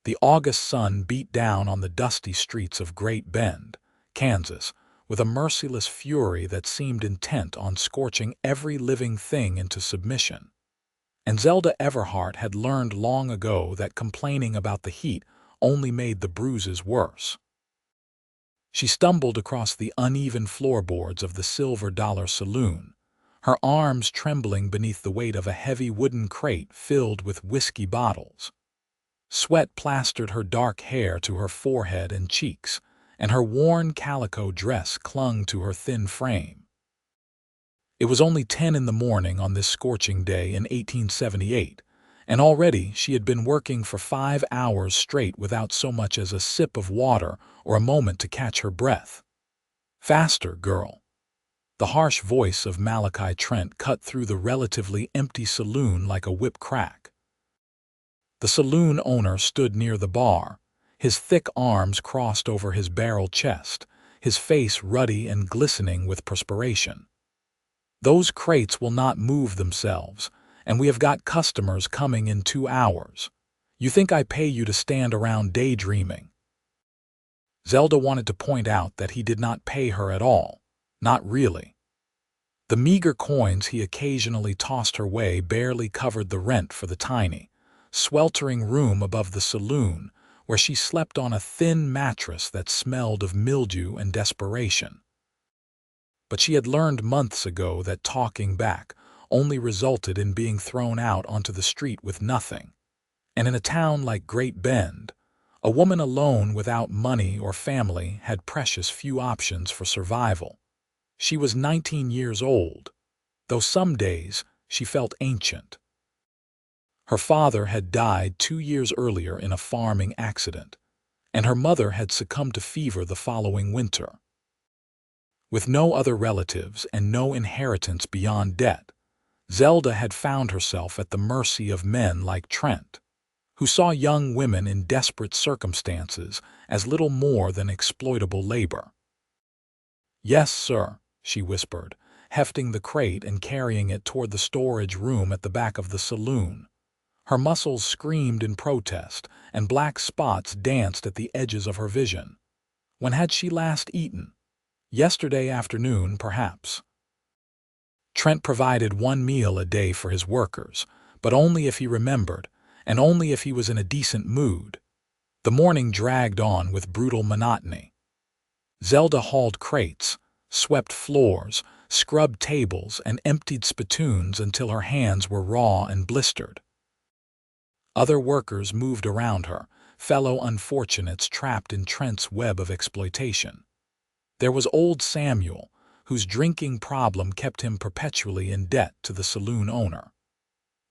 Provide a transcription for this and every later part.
The August sun beat down on the dusty streets of Great Bend, Kansas, with a merciless fury that seemed intent on scorching every living thing into submission. And Zelda Everhart had learned long ago that complaining about the heat only made the bruises worse. She stumbled across the uneven floorboards of the Silver Dollar Saloon, her arms trembling beneath the weight of a heavy wooden crate filled with whiskey bottles. Sweat plastered her dark hair to her forehead and cheeks, and her worn calico dress clung to her thin frame. It was only 10 in the morning on this scorching day in 1878, and already she had been working for 5 hours straight without so much as a sip of water or a moment to catch her breath. "Faster, girl." The harsh voice of Malachi Trent cut through the relatively empty saloon like a whip crack. The saloon owner stood near the bar, his thick arms crossed over his barrel chest, his face ruddy and glistening with perspiration. "Those crates will not move themselves, and we have got customers coming in 2 hours. You think I pay you to stand around daydreaming?" Zelda wanted to point out that he did not pay her at all, not really. The meager coins he occasionally tossed her way barely covered the rent for the tiny, sweltering room above the saloon, where she slept on a thin mattress that smelled of mildew and desperation. But she had learned months ago that talking back only resulted in being thrown out onto the street with nothing. And in a town like Great Bend, a woman alone without money or family had precious few options for survival. She was 19 years old, though some days she felt ancient. Her father had died 2 years earlier in a farming accident, and her mother had succumbed to fever the following winter. With no other relatives and no inheritance beyond debt, Zelda had found herself at the mercy of men like Trent, who saw young women in desperate circumstances as little more than exploitable labor. "Yes, sir," she whispered, hefting the crate and carrying it toward the storage room at the back of the saloon. Her muscles screamed in protest, and black spots danced at the edges of her vision. When had she last eaten? Yesterday afternoon, perhaps. Trent provided 1 meal a day for his workers, but only if he remembered, and only if he was in a decent mood. The morning dragged on with brutal monotony. Zelda hauled crates, swept floors, scrubbed tables, and emptied spittoons until her hands were raw and blistered. Other workers moved around her, fellow unfortunates trapped in Trent's web of exploitation. There was old Samuel, whose drinking problem kept him perpetually in debt to the saloon owner.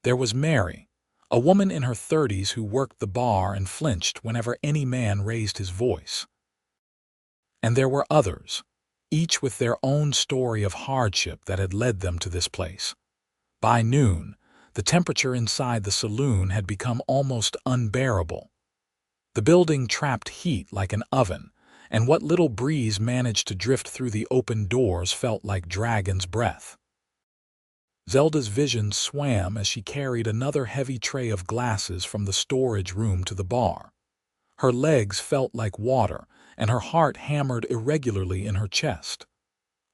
There was Mary, a woman in her 30s who worked the bar and flinched whenever any man raised his voice. And there were others, each with their own story of hardship that had led them to this place. By noon, the temperature inside the saloon had become almost unbearable. The building trapped heat like an oven, and what little breeze managed to drift through the open doors felt like dragon's breath. Zelda's vision swam as she carried another heavy tray of glasses from the storage room to the bar. Her legs felt like water, and her heart hammered irregularly in her chest.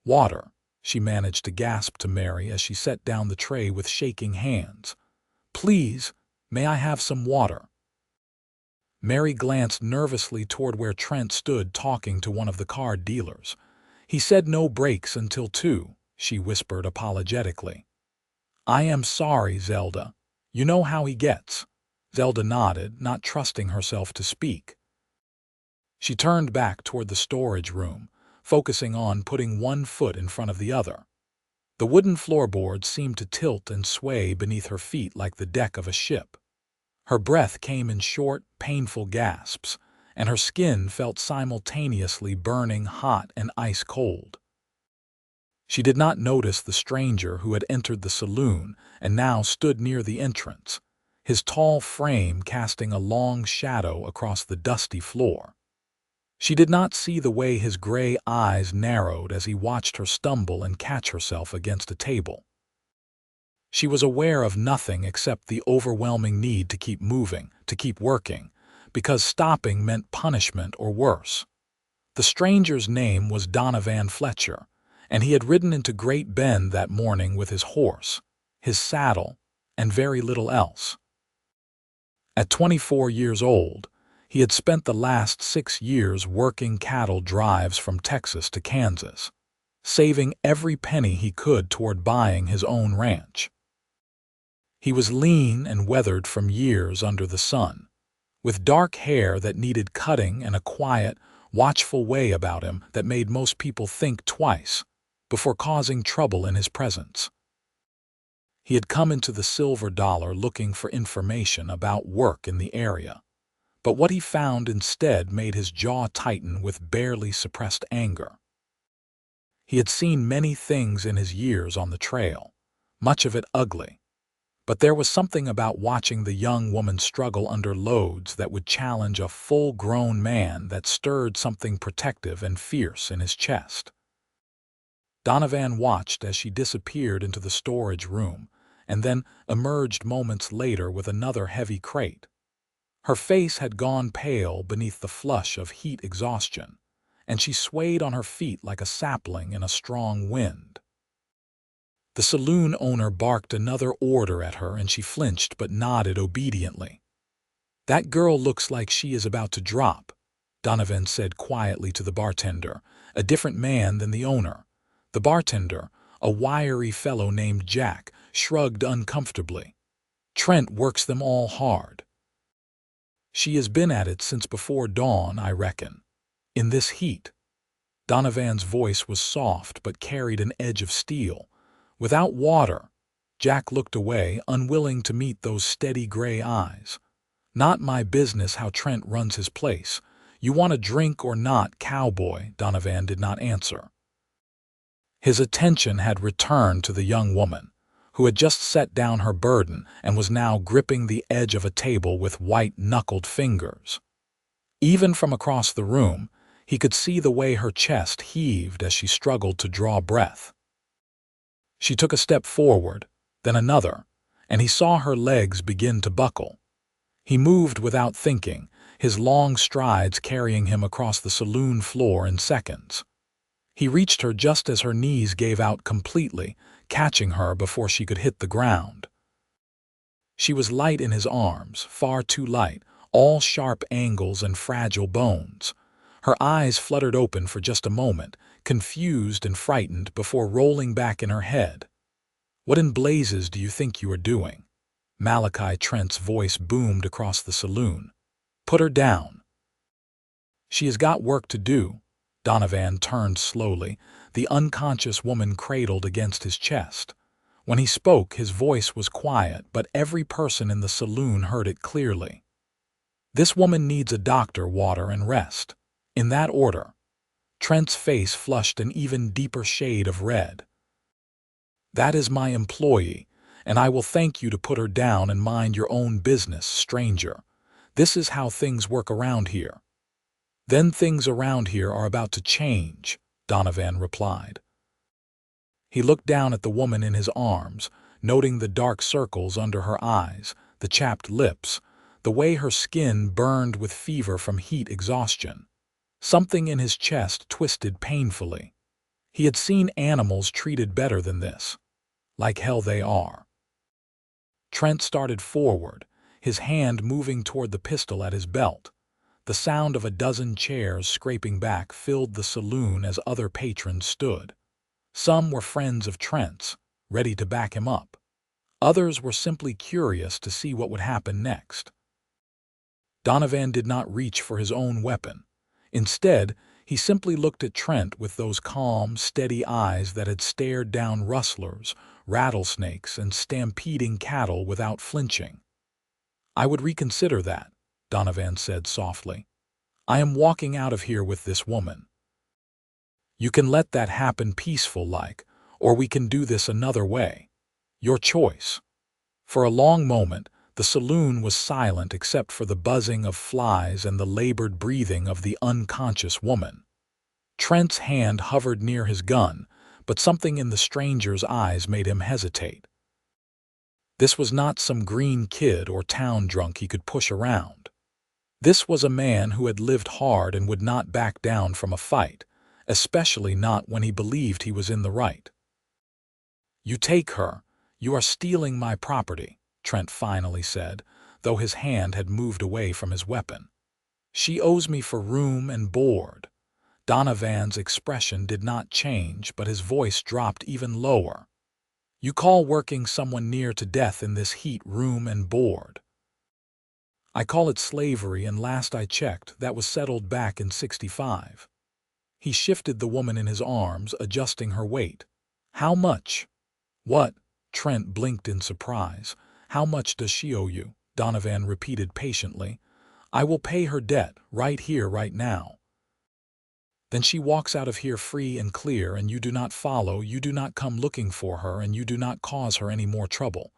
"Water," she managed to gasp to Mary as she set down the tray with shaking hands. "Please, may I have some water?" Mary glanced nervously toward where Trent stood talking to one of the card dealers. "He said no breaks until 2, she whispered apologetically. "I am sorry, Zelda. You know how he gets." Zelda nodded, not trusting herself to speak. She turned back toward the storage room, focusing on putting one foot in front of the other. The wooden floorboards seemed to tilt and sway beneath her feet like the deck of a ship. Her breath came in short, painful gasps, and her skin felt simultaneously burning hot and ice-cold. She did not notice the stranger who had entered the saloon and now stood near the entrance, his tall frame casting a long shadow across the dusty floor. She did not see the way his gray eyes narrowed as he watched her stumble and catch herself against a table. She was aware of nothing except the overwhelming need to keep moving, to keep working, because stopping meant punishment or worse. The stranger's name was Donovan Fletcher, and he had ridden into Great Bend that morning with his horse, his saddle, and very little else. At 24 years old, he had spent the last 6 years working cattle drives from Texas to Kansas, saving every penny he could toward buying his own ranch. He was lean and weathered from years under the sun, with dark hair that needed cutting and a quiet, watchful way about him that made most people think twice before causing trouble in his presence. He had come into the Silver Dollar looking for information about work in the area, but what he found instead made his jaw tighten with barely suppressed anger. He had seen many things in his years on the trail, much of it ugly, but there was something about watching the young woman struggle under loads that would challenge a full-grown man that stirred something protective and fierce in his chest. Donovan watched as she disappeared into the storage room and then emerged moments later with another heavy crate. Her face had gone pale beneath the flush of heat exhaustion, and she swayed on her feet like a sapling in a strong wind. The saloon owner barked another order at her and she flinched but nodded obediently. "That girl looks like she is about to drop," Donovan said quietly to the bartender, a different man than the owner. The bartender, a wiry fellow named Jack, shrugged uncomfortably. "Trent works them all hard. She has been at it since before dawn, I reckon. In this heat." Donovan's voice was soft but carried an edge of steel. "Without water." Jack looked away, unwilling to meet those steady gray eyes. "Not my business how Trent runs his place. You want a drink or not, Cowboy?" Donovan did not answer. His attention had returned to the young woman, who had just set down her burden and was now gripping the edge of a table with white-knuckled fingers. Even from across the room, he could see the way her chest heaved as she struggled to draw breath. She took a step forward, then another, and he saw her legs begin to buckle. He moved without thinking, his long strides carrying him across the saloon floor in seconds. He reached her just as her knees gave out completely, catching her before she could hit the ground. She was light in his arms, far too light, all sharp angles and fragile bones. Her eyes fluttered open for just a moment, confused and frightened before rolling back in her head. "What in blazes do you think you are doing?" Malachi Trent's voice boomed across the saloon. "Put her down." "She has got work to do." Donovan turned slowly, the unconscious woman cradled against his chest. When he spoke, his voice was quiet, but every person in the saloon heard it clearly. "This woman needs a doctor, water, and rest. In that order." Trent's face flushed an even deeper shade of red. "That is my employee, and I will thank you to put her down and mind your own business, stranger. This is how things work around here." "Then things around here are about to change," Donovan replied. He looked down at the woman in his arms, noting the dark circles under her eyes, the chapped lips, the way her skin burned with fever from heat exhaustion. Something in his chest twisted painfully. He had seen animals treated better than this. Like hell they are. Trent started forward, his hand moving toward the pistol at his belt. The sound of a dozen chairs scraping back filled the saloon as other patrons stood. Some were friends of Trent's, ready to back him up. Others were simply curious to see what would happen next. Donovan did not reach for his own weapon. Instead, he simply looked at Trent with those calm, steady eyes that had stared down rustlers, rattlesnakes, and stampeding cattle without flinching. "I would reconsider that," Donovan said softly. "I am walking out of here with this woman. You can let that happen peaceful-like, or we can do this another way. Your choice." For a long moment, the saloon was silent except for the buzzing of flies and the labored breathing of the unconscious woman. Trent's hand hovered near his gun, but something in the stranger's eyes made him hesitate. This was not some green kid or town drunk he could push around. This was a man who had lived hard and would not back down from a fight, especially not when he believed he was in the right. "You take her. You are stealing my property," Trent finally said, though his hand had moved away from his weapon. "She owes me for room and board." Donovan's expression did not change, but his voice dropped even lower. "You call working someone near to death in this heat room and board?" "I call it slavery, and last I checked, that was settled back in '65. He shifted the woman in his arms, adjusting her weight. "How much?" "What?" Trent blinked in surprise. "How much does she owe you?" Donovan repeated patiently. "I will pay her debt, right here, right now." "Then she walks out of here free and clear, and you do not follow, you do not come looking for her, and you do not cause her any more trouble.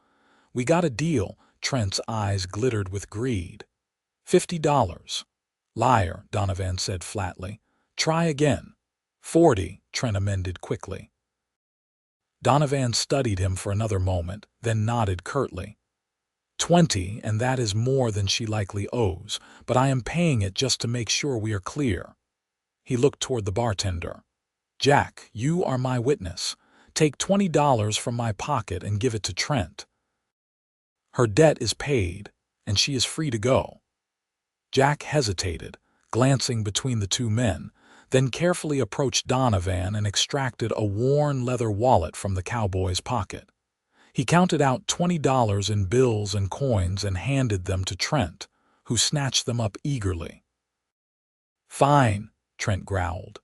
We got a deal." Trent's eyes glittered with greed. $50. "Liar," Donovan said flatly. "Try again." 40, Trent amended quickly. Donovan studied him for another moment, then nodded curtly. 20, and that is more than she likely owes, but I am paying it just to make sure we are clear. He looked toward the bartender. "Jack, you are my witness. Take $20 from my pocket and give it to Trent. Her debt is paid, and she is free to go." Jack hesitated, glancing between the two men, then carefully approached Donovan and extracted a worn leather wallet from the cowboy's pocket. He counted out $20 in bills and coins and handed them to Trent, who snatched them up eagerly. "Fine," Trent growled.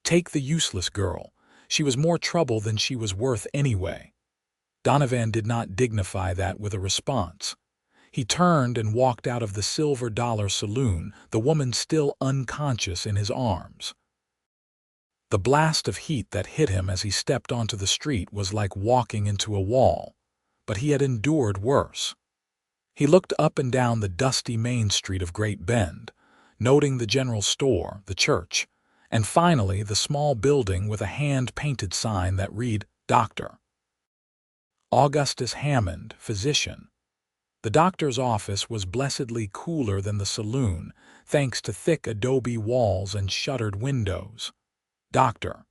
"Take the useless girl. She was more trouble than she was worth anyway." Donovan did not dignify that with a response. He turned and walked out of the Silver Dollar Saloon, the woman still unconscious in his arms. The blast of heat that hit him as he stepped onto the street was like walking into a wall, but he had endured worse. He looked up and down the dusty main street of Great Bend, noting the general store, the church, and finally the small building with a hand-painted sign that read, "Dr. Augustus Hammond, Physician." The doctor's office was blessedly cooler than the saloon, thanks to thick adobe walls and shuttered windows. Dr.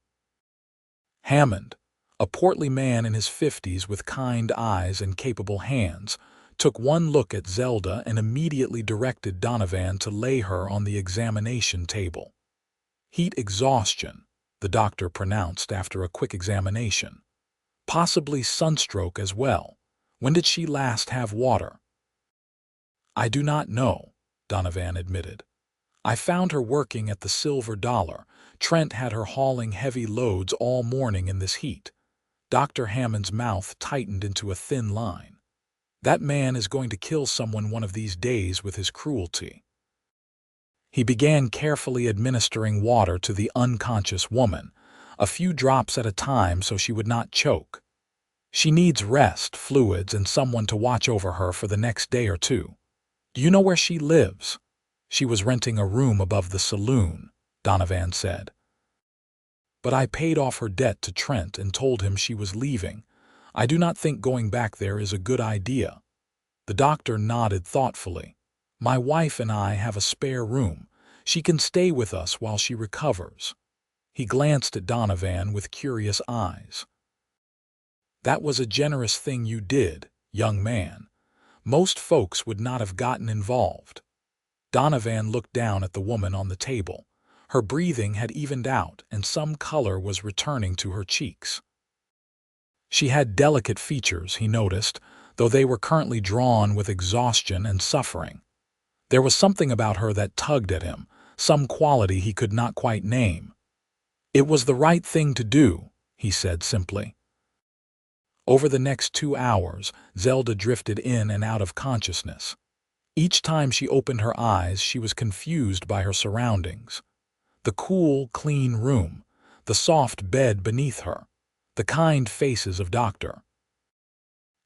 Hammond, a portly man in his 50s with kind eyes and capable hands, took one look at Zelda and immediately directed Donovan to lay her on the examination table. "Heat exhaustion," the doctor pronounced after a quick examination. "Possibly sunstroke as well. When did she last have water?" "I do not know," Donovan admitted. "I found her working at the Silver Dollar. Trent had her hauling heavy loads all morning in this heat." Dr. Hammond's mouth tightened into a thin line. "That man is going to kill someone one of these days with his cruelty." He began carefully administering water to the unconscious woman, a few drops at a time so she would not choke. "She needs rest, fluids, and someone to watch over her for the next day or two. Do you know where she lives?" "She was renting a room above the saloon," Donovan said. "But I paid off her debt to Trent and told him she was leaving. I do not think going back there is a good idea." The doctor nodded thoughtfully. "My wife and I have a spare room. She can stay with us while she recovers." He glanced at Donovan with curious eyes. "That was a generous thing you did, young man. Most folks would not have gotten involved." Donovan looked down at the woman on the table. Her breathing had evened out and some color was returning to her cheeks. She had delicate features, he noticed, though they were currently drawn with exhaustion and suffering. There was something about her that tugged at him, some quality he could not quite name. "It was the right thing to do," he said simply. Over the next 2 hours, Zelda drifted in and out of consciousness. Each time she opened her eyes, she was confused by her surroundings. The cool, clean room, the soft bed beneath her, the kind faces of Dr.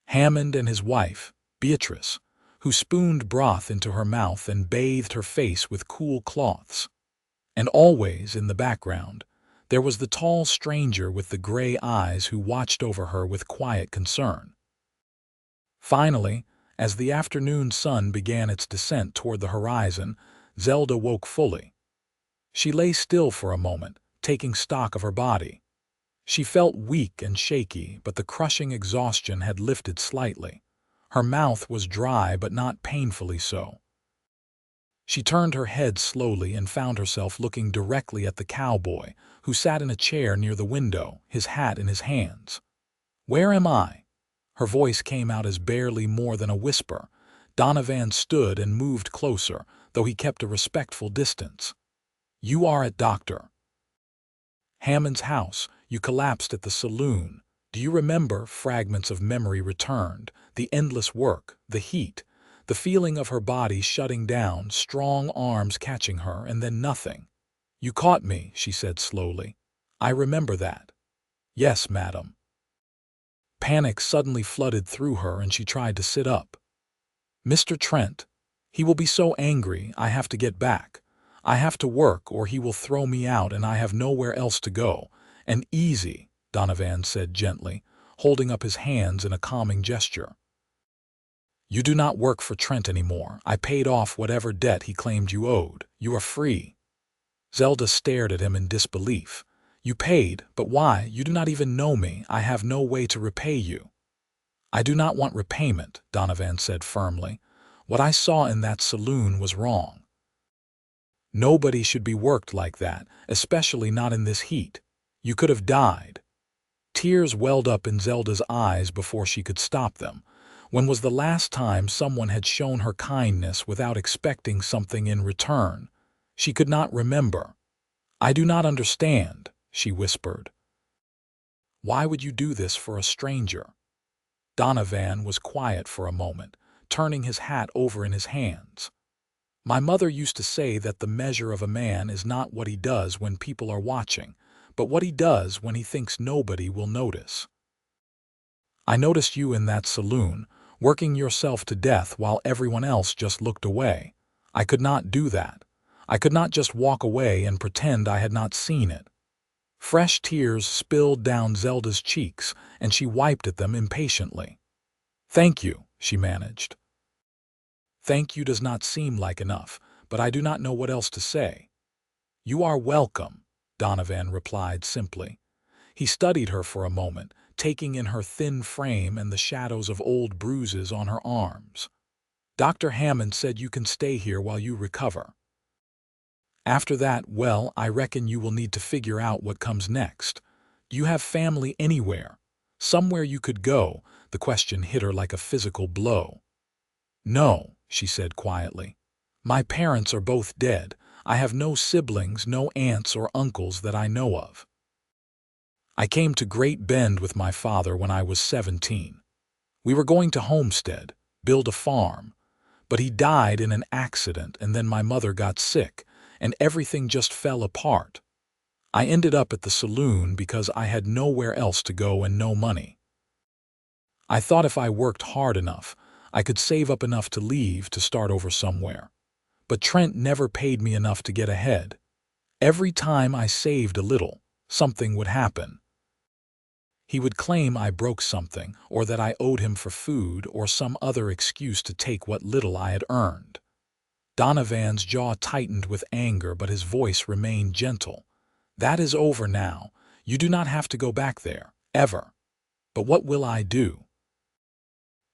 Hammond and his wife, Beatrice, who spooned broth into her mouth and bathed her face with cool cloths. And always, in the background, there was the tall stranger with the gray eyes who watched over her with quiet concern. Finally, as the afternoon sun began its descent toward the horizon, Zelda woke fully. She lay still for a moment, taking stock of her body. She felt weak and shaky, but the crushing exhaustion had lifted slightly. Her mouth was dry but not painfully so. She turned her head slowly and found herself looking directly at the cowboy, who sat in a chair near the window, his hat in his hands. "Where am I?" Her voice came out as barely more than a whisper. Donovan stood and moved closer, though he kept a respectful distance. "You are at Dr. Hammond's house. You collapsed at the saloon. Do you remember?" Fragments of memory returned. The endless work, the heat, the feeling of her body shutting down, strong arms catching her, and then nothing. "You caught me," she said slowly. "I remember that." "Yes, madam." Panic suddenly flooded through her and she tried to sit up. "Mr. Trent, he will be so angry. I have to get back. I have to work or he will throw me out and I have nowhere else to go." "And easy," Donovan said gently, holding up his hands in a calming gesture. "You do not work for Trent anymore. I paid off whatever debt he claimed you owed. You are free." Zelda stared at him in disbelief. "You paid, but why? You do not even know me. I have no way to repay you." "I do not want repayment," Donovan said firmly. "What I saw in that saloon was wrong. Nobody should be worked like that, especially not in this heat. You could have died." Tears welled up in Zelda's eyes before she could stop them. When was the last time someone had shown her kindness without expecting something in return? She could not remember. "I do not understand," she whispered. "Why would you do this for a stranger?" Donovan was quiet for a moment, turning his hat over in his hands. "My mother used to say that the measure of a man is not what he does when people are watching, but what he does when he thinks nobody will notice. I noticed you in that saloon, working yourself to death while everyone else just looked away. I could not do that. I could not just walk away and pretend I had not seen it." Fresh tears spilled down Zelda's cheeks, and she wiped at them impatiently. "Thank you," she managed. "Thank you does not seem like enough, but I do not know what else to say." "You are welcome," Donovan replied simply. He studied her for a moment, taking in her thin frame and the shadows of old bruises on her arms. "Dr. Hammond said you can stay here while you recover. After that, well, I reckon you will need to figure out what comes next. Do you have family anywhere? Somewhere you could go?" The question hit her like a physical blow. "No," she said quietly. "My parents are both dead. I have no siblings, no aunts or uncles that I know of. I came to Great Bend with my father when I was 17. We were going to homestead, build a farm. But he died in an accident and then my mother got sick, and everything just fell apart. I ended up at the saloon because I had nowhere else to go and no money. I thought if I worked hard enough, I could save up enough to leave to start over somewhere. But Trent never paid me enough to get ahead. Every time I saved a little, something would happen. He would claim I broke something, or that I owed him for food, or some other excuse to take what little I had earned." Donovan's jaw tightened with anger, but his voice remained gentle. "That is over now. You do not have to go back there, ever. But what will I do?"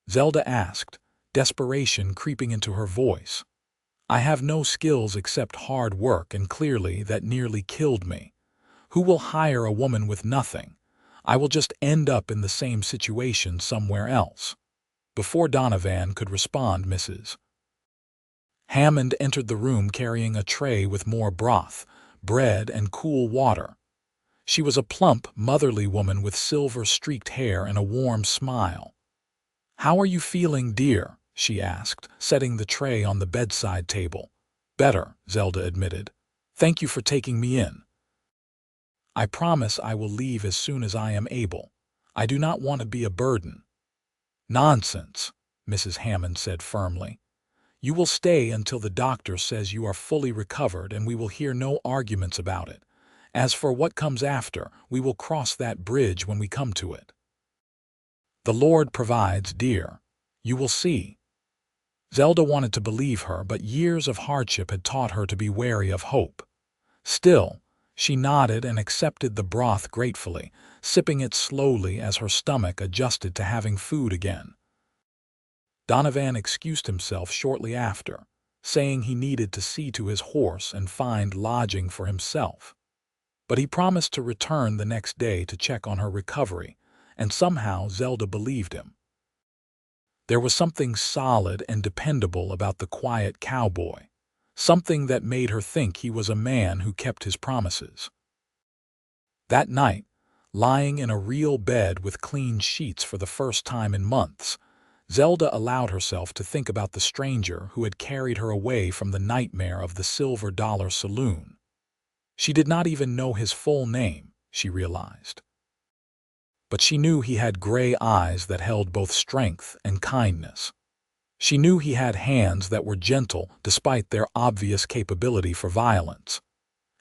Zelda asked, desperation creeping into her voice. "I have no skills except hard work, and clearly that nearly killed me. Who will hire a woman with nothing? I will just end up in the same situation somewhere else." Before Donovan could respond, Mrs. Hammond entered the room carrying a tray with more broth, bread, and cool water. She was a plump, motherly woman with silver-streaked hair and a warm smile. "How are you feeling, dear?" she asked, setting the tray on the bedside table. "Better," Zelda admitted. "Thank you for taking me in. I promise I will leave as soon as I am able. I do not want to be a burden." "Nonsense," Mrs. Hammond said firmly. "You will stay until the doctor says you are fully recovered, and we will hear no arguments about it. As for what comes after, we will cross that bridge when we come to it. The Lord provides, dear. You will see." Zelda wanted to believe her, but years of hardship had taught her to be wary of hope. Still, she nodded and accepted the broth gratefully, sipping it slowly as her stomach adjusted to having food again. Donovan excused himself shortly after, saying he needed to see to his horse and find lodging for himself. But he promised to return the next day to check on her recovery, and somehow Zelda believed him. There was something solid and dependable about the quiet cowboy, something that made her think he was a man who kept his promises. That night, lying in a real bed with clean sheets for the first time in months, Zelda allowed herself to think about the stranger who had carried her away from the nightmare of the Silver Dollar Saloon. She did not even know his full name, she realized. But she knew he had gray eyes that held both strength and kindness. She knew he had hands that were gentle despite their obvious capability for violence.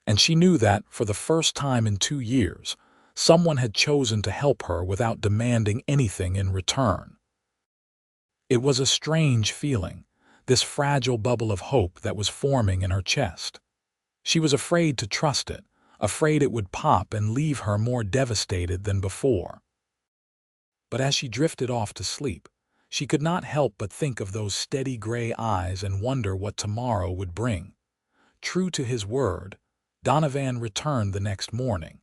And she knew that, for the first time in 2 years, someone had chosen to help her without demanding anything in return. It was a strange feeling, this fragile bubble of hope that was forming in her chest. She was afraid to trust it, afraid it would pop and leave her more devastated than before. But as she drifted off to sleep, she could not help but think of those steady gray eyes and wonder what tomorrow would bring. True to his word, Donovan returned the next morning.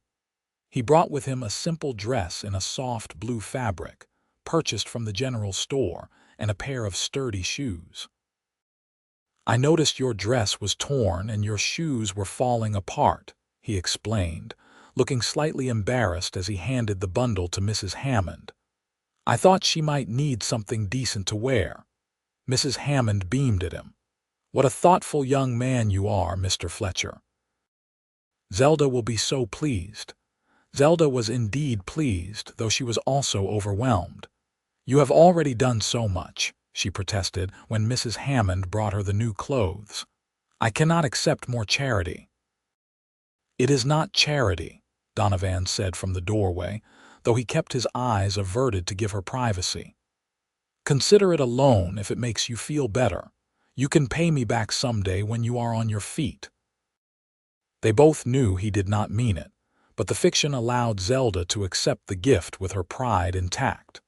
He brought with him a simple dress in a soft blue fabric, purchased from the general store, and a pair of sturdy shoes. "I noticed your dress was torn and your shoes were falling apart," he explained, looking slightly embarrassed as he handed the bundle to Mrs. Hammond. "I thought she might need something decent to wear." Mrs. Hammond beamed at him. "What a thoughtful young man you are, Mr. Fletcher. Zelda will be so pleased." Zelda was indeed pleased, though she was also overwhelmed. "You have already done so much," she protested when Mrs. Hammond brought her the new clothes. "I cannot accept more charity." "It is not charity," Donovan said from the doorway, though he kept his eyes averted to give her privacy. "Consider it a loan if it makes you feel better. You can pay me back someday when you are on your feet." They both knew he did not mean it, but the fiction allowed Zelda to accept the gift with her pride intact.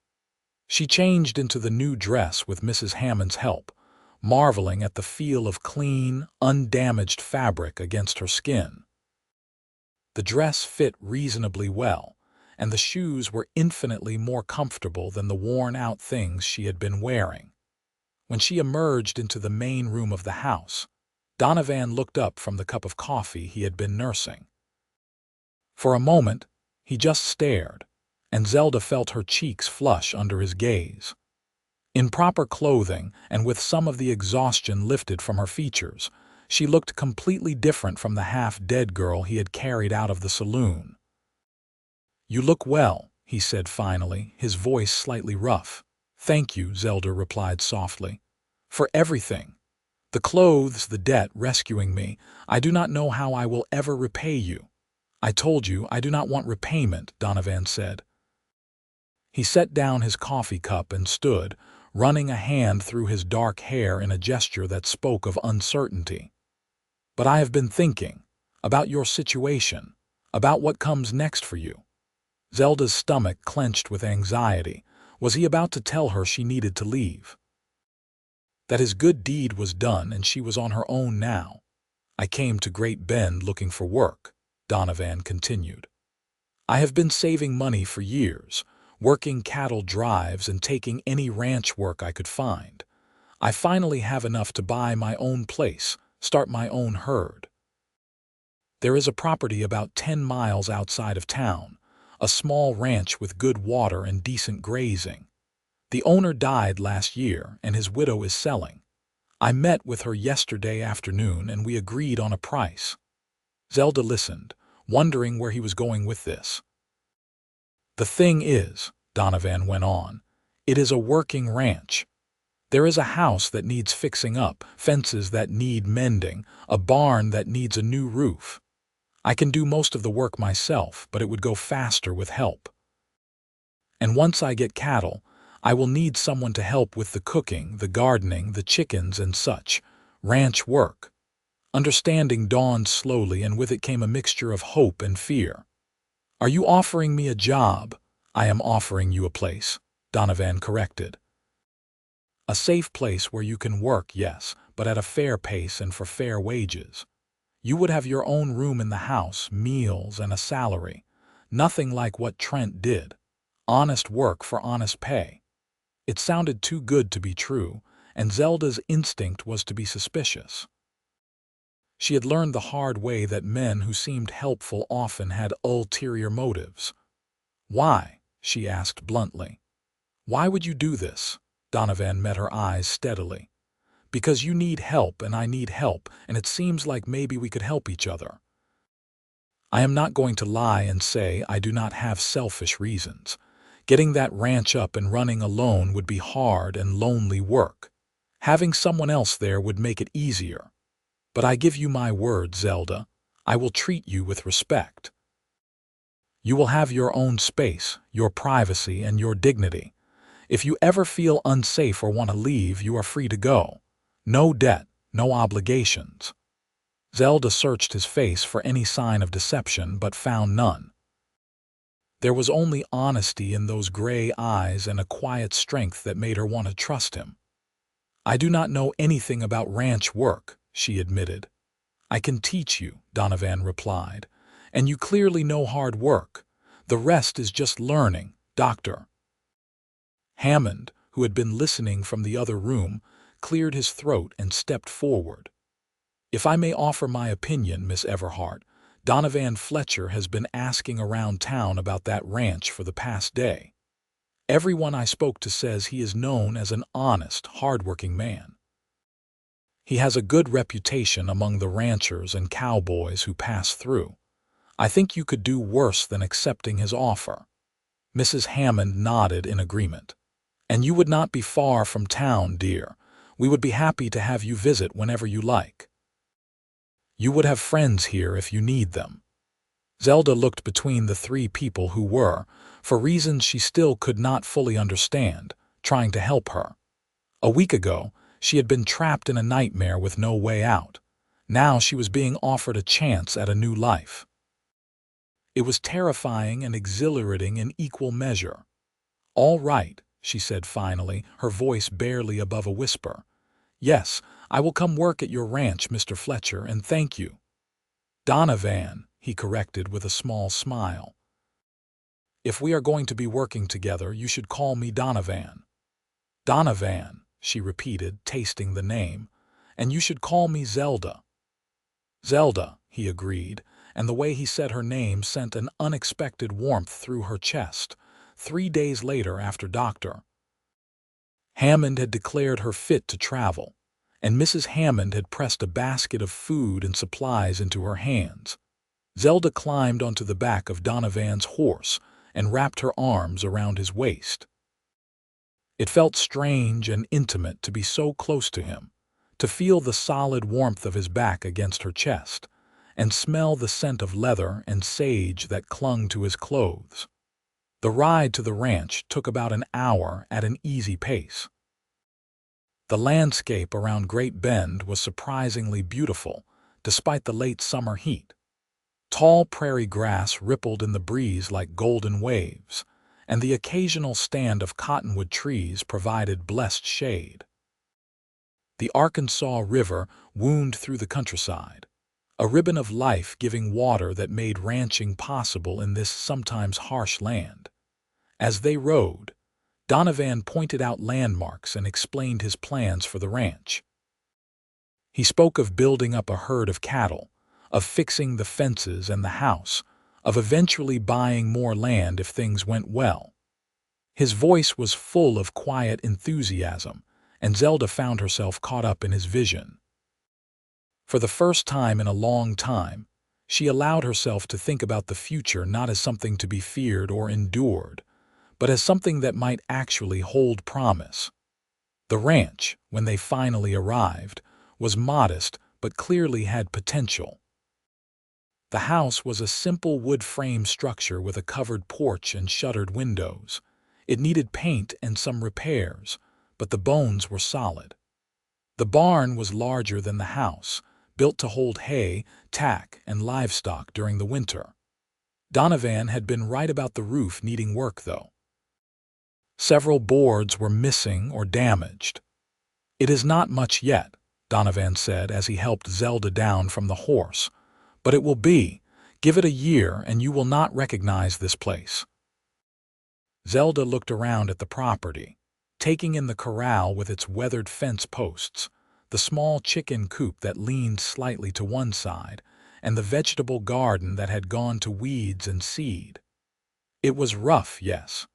She changed into the new dress with Mrs. Hammond's help, marveling at the feel of clean, undamaged fabric against her skin. The dress fit reasonably well, and the shoes were infinitely more comfortable than the worn-out things she had been wearing. When she emerged into the main room of the house, Donovan looked up from the cup of coffee he had been nursing. For a moment, he just stared, and Zelda felt her cheeks flush under his gaze. In proper clothing, and with some of the exhaustion lifted from her features, she looked completely different from the half-dead girl he had carried out of the saloon. "You look well," he said finally, his voice slightly rough. "Thank you," Zelda replied softly. "For everything. The clothes, the debt, rescuing me. I do not know how I will ever repay you." "I told you I do not want repayment," Donovan said. He set down his coffee cup and stood, running a hand through his dark hair in a gesture that spoke of uncertainty. "But I have been thinking about your situation, about what comes next for you." Zelda's stomach clenched with anxiety. Was he about to tell her she needed to leave? That his good deed was done and she was on her own now. "I came to Great Bend looking for work," Donovan continued. "I have been saving money for years, working cattle drives and taking any ranch work I could find. I finally have enough to buy my own place, start my own herd. There is a property about 10 miles outside of town, a small ranch with good water and decent grazing. The owner died last year and his widow is selling. I met with her yesterday afternoon and we agreed on a price." Zelda listened, wondering where he was going with this. "The thing is," Donovan went on, "it is a working ranch. There is a house that needs fixing up, fences that need mending, a barn that needs a new roof. I can do most of the work myself, but it would go faster with help. And once I get cattle, I will need someone to help with the cooking, the gardening, the chickens and such. Ranch work. Understanding dawned slowly, and with it came a mixture of hope and fear. Are you offering me a job? I am offering you a place, Donovan corrected. A safe place where you can work, yes, but at a fair pace and for fair wages. You would have your own room in the house, meals, and a salary. Nothing like what Trent did. Honest work for honest pay. It sounded too good to be true, and Zelda's instinct was to be suspicious. She had learned the hard way that men who seemed helpful often had ulterior motives. Why? She asked bluntly. Why would you do this? Donovan met her eyes steadily. Because you need help and I need help, and it seems like maybe we could help each other. I am not going to lie and say I do not have selfish reasons. Getting that ranch up and running alone would be hard and lonely work. Having someone else there would make it easier. But I give you my word, Zelda, I will treat you with respect. You will have your own space, your privacy, and your dignity. If you ever feel unsafe or want to leave, you are free to go. No debt, no obligations. Zelda searched his face for any sign of deception, but found none. There was only honesty in those gray eyes and a quiet strength that made her want to trust him. I do not know anything about ranch work, she admitted. I can teach you, Donovan replied, and you clearly know hard work. The rest is just learning, Doctor. Hammond, who had been listening from the other room, cleared his throat and stepped forward. If I may offer my opinion, Miss Everhart, Donovan Fletcher has been asking around town about that ranch for the past day. Everyone I spoke to says he is known as an honest, hard-working man. He has a good reputation among the ranchers and cowboys who pass through. I think you could do worse than accepting his offer. Mrs. Hammond nodded in agreement. And you would not be far from town, dear. We would be happy to have you visit whenever you like. You would have friends here if you need them. Zelda looked between the three people who were, for reasons she still could not fully understand, trying to help her. A week ago, she had been trapped in a nightmare with no way out. Now she was being offered a chance at a new life. It was terrifying and exhilarating in equal measure. All right, she said finally, her voice barely above a whisper. Yes, I will come work at your ranch, Mr. Fletcher, and thank you. Donovan, he corrected with a small smile. If we are going to be working together, you should call me Donovan. Donovan, she repeated, tasting the name, and you should call me Zelda. Zelda, he agreed, and the way he said her name sent an unexpected warmth through her chest. 3 days later, after Dr. Hammond had declared her fit to travel, and Mrs. Hammond had pressed a basket of food and supplies into her hands. Zelda climbed onto the back of Donovan's horse and wrapped her arms around his waist. It felt strange and intimate to be so close to him, to feel the solid warmth of his back against her chest, and smell the scent of leather and sage that clung to his clothes. The ride to the ranch took about an hour at an easy pace. The landscape around Great Bend was surprisingly beautiful, despite the late summer heat. Tall prairie grass rippled in the breeze like golden waves, and the occasional stand of cottonwood trees provided blessed shade. The Arkansas River wound through the countryside, a ribbon of life giving water that made ranching possible in this sometimes harsh land. As they rode, Donovan pointed out landmarks and explained his plans for the ranch. He spoke of building up a herd of cattle, of fixing the fences and the house, of eventually buying more land if things went well. His voice was full of quiet enthusiasm, and Zelda found herself caught up in his vision. For the first time in a long time, she allowed herself to think about the future not as something to be feared or endured, but as something that might actually hold promise. The ranch, when they finally arrived, was modest but clearly had potential. The house was a simple wood frame structure with a covered porch and shuttered windows. It needed paint and some repairs, but the bones were solid. The barn was larger than the house, built to hold hay, tack, and livestock during the winter. Donovan had been right about the roof needing work, though. Several boards were missing or damaged. "It is not much yet," Donovan said as he helped Zelda down from the horse, "but it will be. Give it a year and you will not recognize this place." Zelda looked around at the property, taking in the corral with its weathered fence posts, the small chicken coop that leaned slightly to one side, and the vegetable garden that had gone to weeds and seed. It was rough, yes,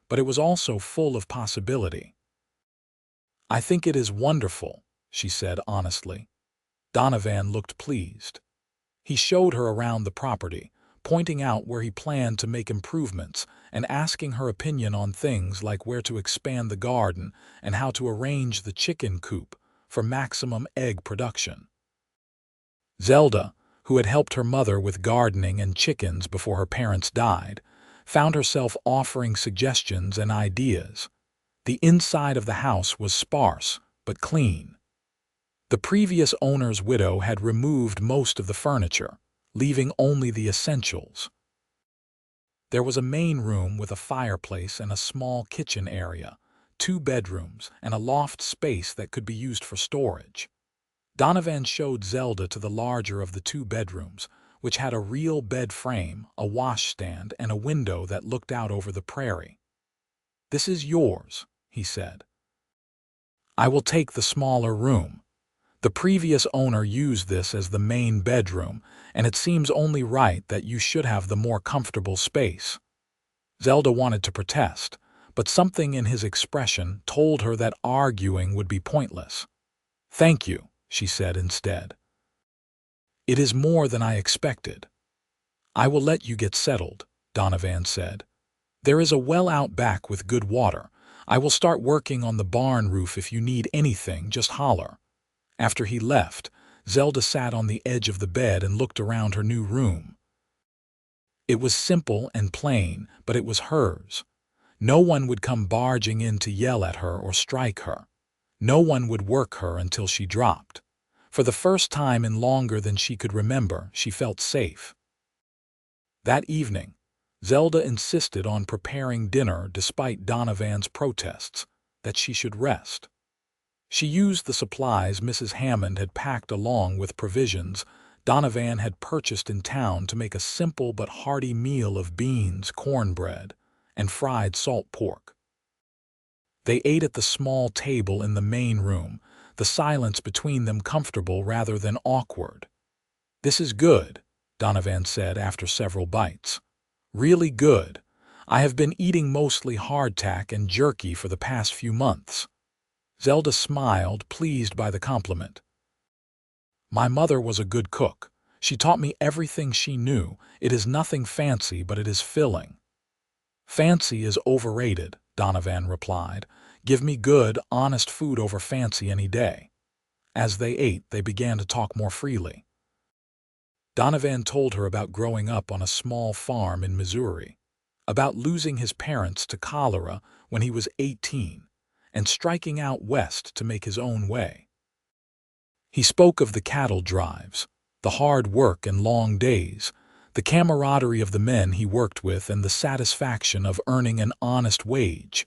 but it was also full of possibility. "I think it is wonderful," she said honestly. Donovan looked pleased. He showed her around the property, pointing out where he planned to make improvements and asking her opinion on things like where to expand the garden and how to arrange the chicken coop for maximum egg production. Zelda, who had helped her mother with gardening and chickens before her parents died, found herself offering suggestions and ideas. The inside of the house was sparse but clean. The previous owner's widow had removed most of the furniture, leaving only the essentials. There was a main room with a fireplace and a small kitchen area, 2 bedrooms, and a loft space that could be used for storage. Donovan showed Zelda to the larger of the 2 bedrooms, which had a real bed frame, a washstand, and a window that looked out over the prairie. "This is yours," he said. "I will take the smaller room. The previous owner used this as the main bedroom, and it seems only right that you should have the more comfortable space." Zelda wanted to protest, but something in his expression told her that arguing would be pointless. "Thank you," she said instead. "It is more than I expected." "I will let you get settled," Donovan said. "There is a well out back with good water. I will start working on the barn roof. If you need anything, just holler." After he left, Zelda sat on the edge of the bed and looked around her new room. It was simple and plain, but it was hers. No one would come barging in to yell at her or strike her. No one would work her until she dropped. For the first time in longer than she could remember, she felt safe. That evening, Zelda insisted on preparing dinner despite Donovan's protests that she should rest. She used the supplies Mrs. Hammond had packed along with provisions Donovan had purchased in town to make a simple but hearty meal of beans, cornbread, and fried salt pork. They ate at the small table in the main room, the silence between them comfortable rather than awkward. "This is good," Donovan said after several bites. "Really good. I have been eating mostly hardtack and jerky for the past few months." Zelda smiled, pleased by the compliment. "My mother was a good cook. She taught me everything she knew. It is nothing fancy, but it is filling." "Fancy is overrated," Donovan replied. "Give me good, honest food over fancy any day." As they ate, they began to talk more freely. Donovan told her about growing up on a small farm in Missouri, about losing his parents to cholera when he was 18, and striking out west to make his own way. He spoke of the cattle drives, the hard work and long days, the camaraderie of the men he worked with, and the satisfaction of earning an honest wage.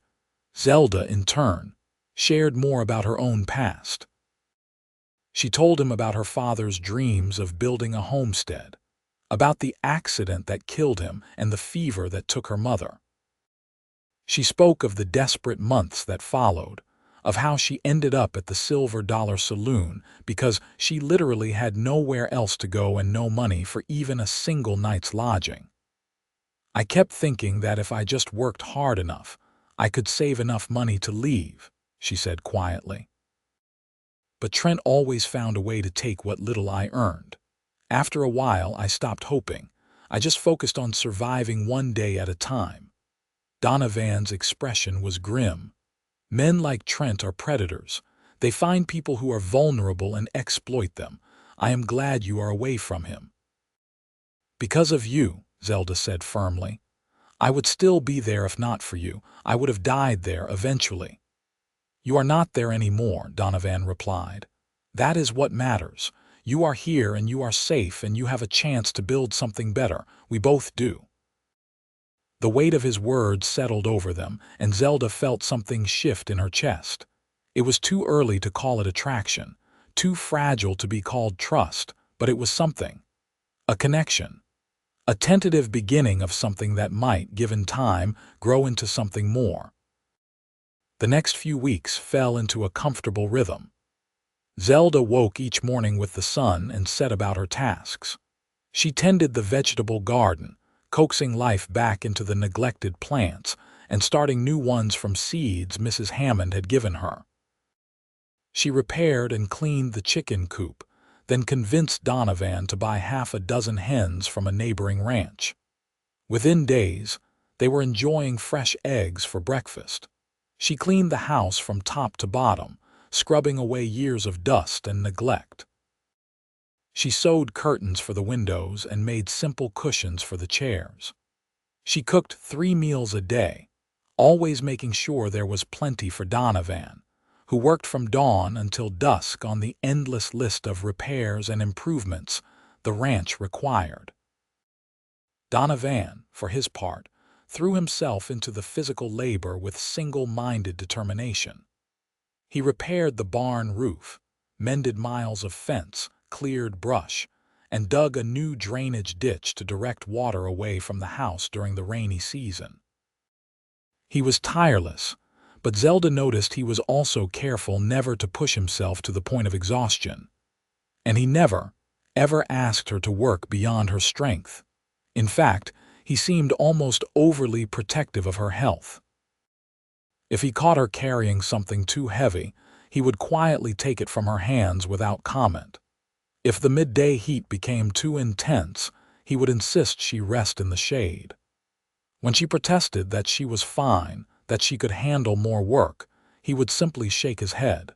Zelda, in turn, shared more about her own past. She told him about her father's dreams of building a homestead, about the accident that killed him and the fever that took her mother. She spoke of the desperate months that followed, of how she ended up at the Silver Dollar Saloon because she literally had nowhere else to go and no money for even a single night's lodging. "I kept thinking that if I just worked hard enough, I could save enough money to leave," she said quietly. "But Trent always found a way to take what little I earned. After a while, I stopped hoping. I just focused on surviving one day at a time." Donovan's expression was grim. "Men like Trent are predators. They find people who are vulnerable and exploit them. I am glad you are away from him." "Because of you," Zelda said firmly. I would still be there if not for you. I would have died there eventually." "You are not there anymore," Donovan replied. "That is what matters. You are here and you are safe and you have a chance to build something better. We both do." The weight of his words settled over them, and Zelda felt something shift in her chest. It was too early to call it attraction, too fragile to be called trust, but it was something. A connection. A tentative beginning of something that might, given time, grow into something more. The next few weeks fell into a comfortable rhythm. Zelda woke each morning with the sun and set about her tasks. She tended the vegetable garden, coaxing life back into the neglected plants and starting new ones from seeds Mrs. Hammond had given her. She repaired and cleaned the chicken coop, then convinced Donovan to buy half a dozen hens from a neighboring ranch. Within days, they were enjoying fresh eggs for breakfast. She cleaned the house from top to bottom, scrubbing away years of dust and neglect. She sewed curtains for the windows and made simple cushions for the chairs. She cooked 3 meals a day, always making sure there was plenty for Donovan, who worked from dawn until dusk on the endless list of repairs and improvements the ranch required. Donovan, for his part, threw himself into the physical labor with single-minded determination. He repaired the barn roof, mended miles of fence, cleared brush, and dug a new drainage ditch to direct water away from the house during the rainy season. He was tireless, but Zelda noticed he was also careful never to push himself to the point of exhaustion. And he never, ever asked her to work beyond her strength. In fact, he seemed almost overly protective of her health. If he caught her carrying something too heavy, he would quietly take it from her hands without comment. If the midday heat became too intense, he would insist she rest in the shade. When she protested that she was fine, that she could handle more work, he would simply shake his head.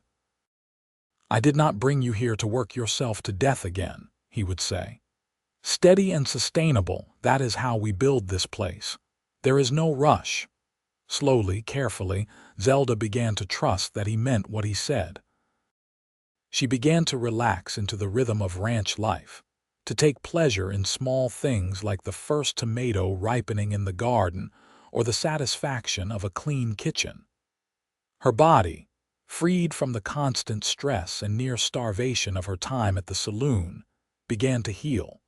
"I did not bring you here to work yourself to death again," he would say. "Steady and sustainable, that is how we build this place. There is no rush." Slowly, carefully, Zelda began to trust that he meant what he said. She began to relax into the rhythm of ranch life, to take pleasure in small things like the first tomato ripening in the garden or the satisfaction of a clean kitchen. Her body, freed from the constant stress and near starvation of her time at the saloon, began to heal.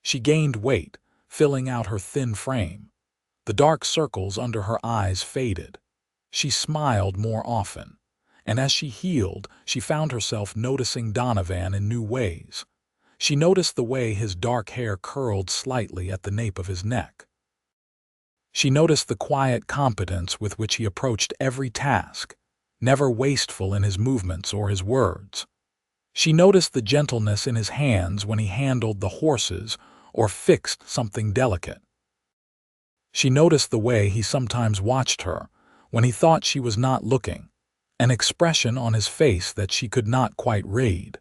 She gained weight, filling out her thin frame. The dark circles under her eyes faded. She smiled more often, and as she healed, she found herself noticing Donovan in new ways. She noticed the way his dark hair curled slightly at the nape of his neck. She noticed the quiet competence with which he approached every task, never wasteful in his movements or his words. She noticed the gentleness in his hands when he handled the horses or fixed something delicate. She noticed the way he sometimes watched her when he thought she was not looking, an expression on his face that she could not quite read.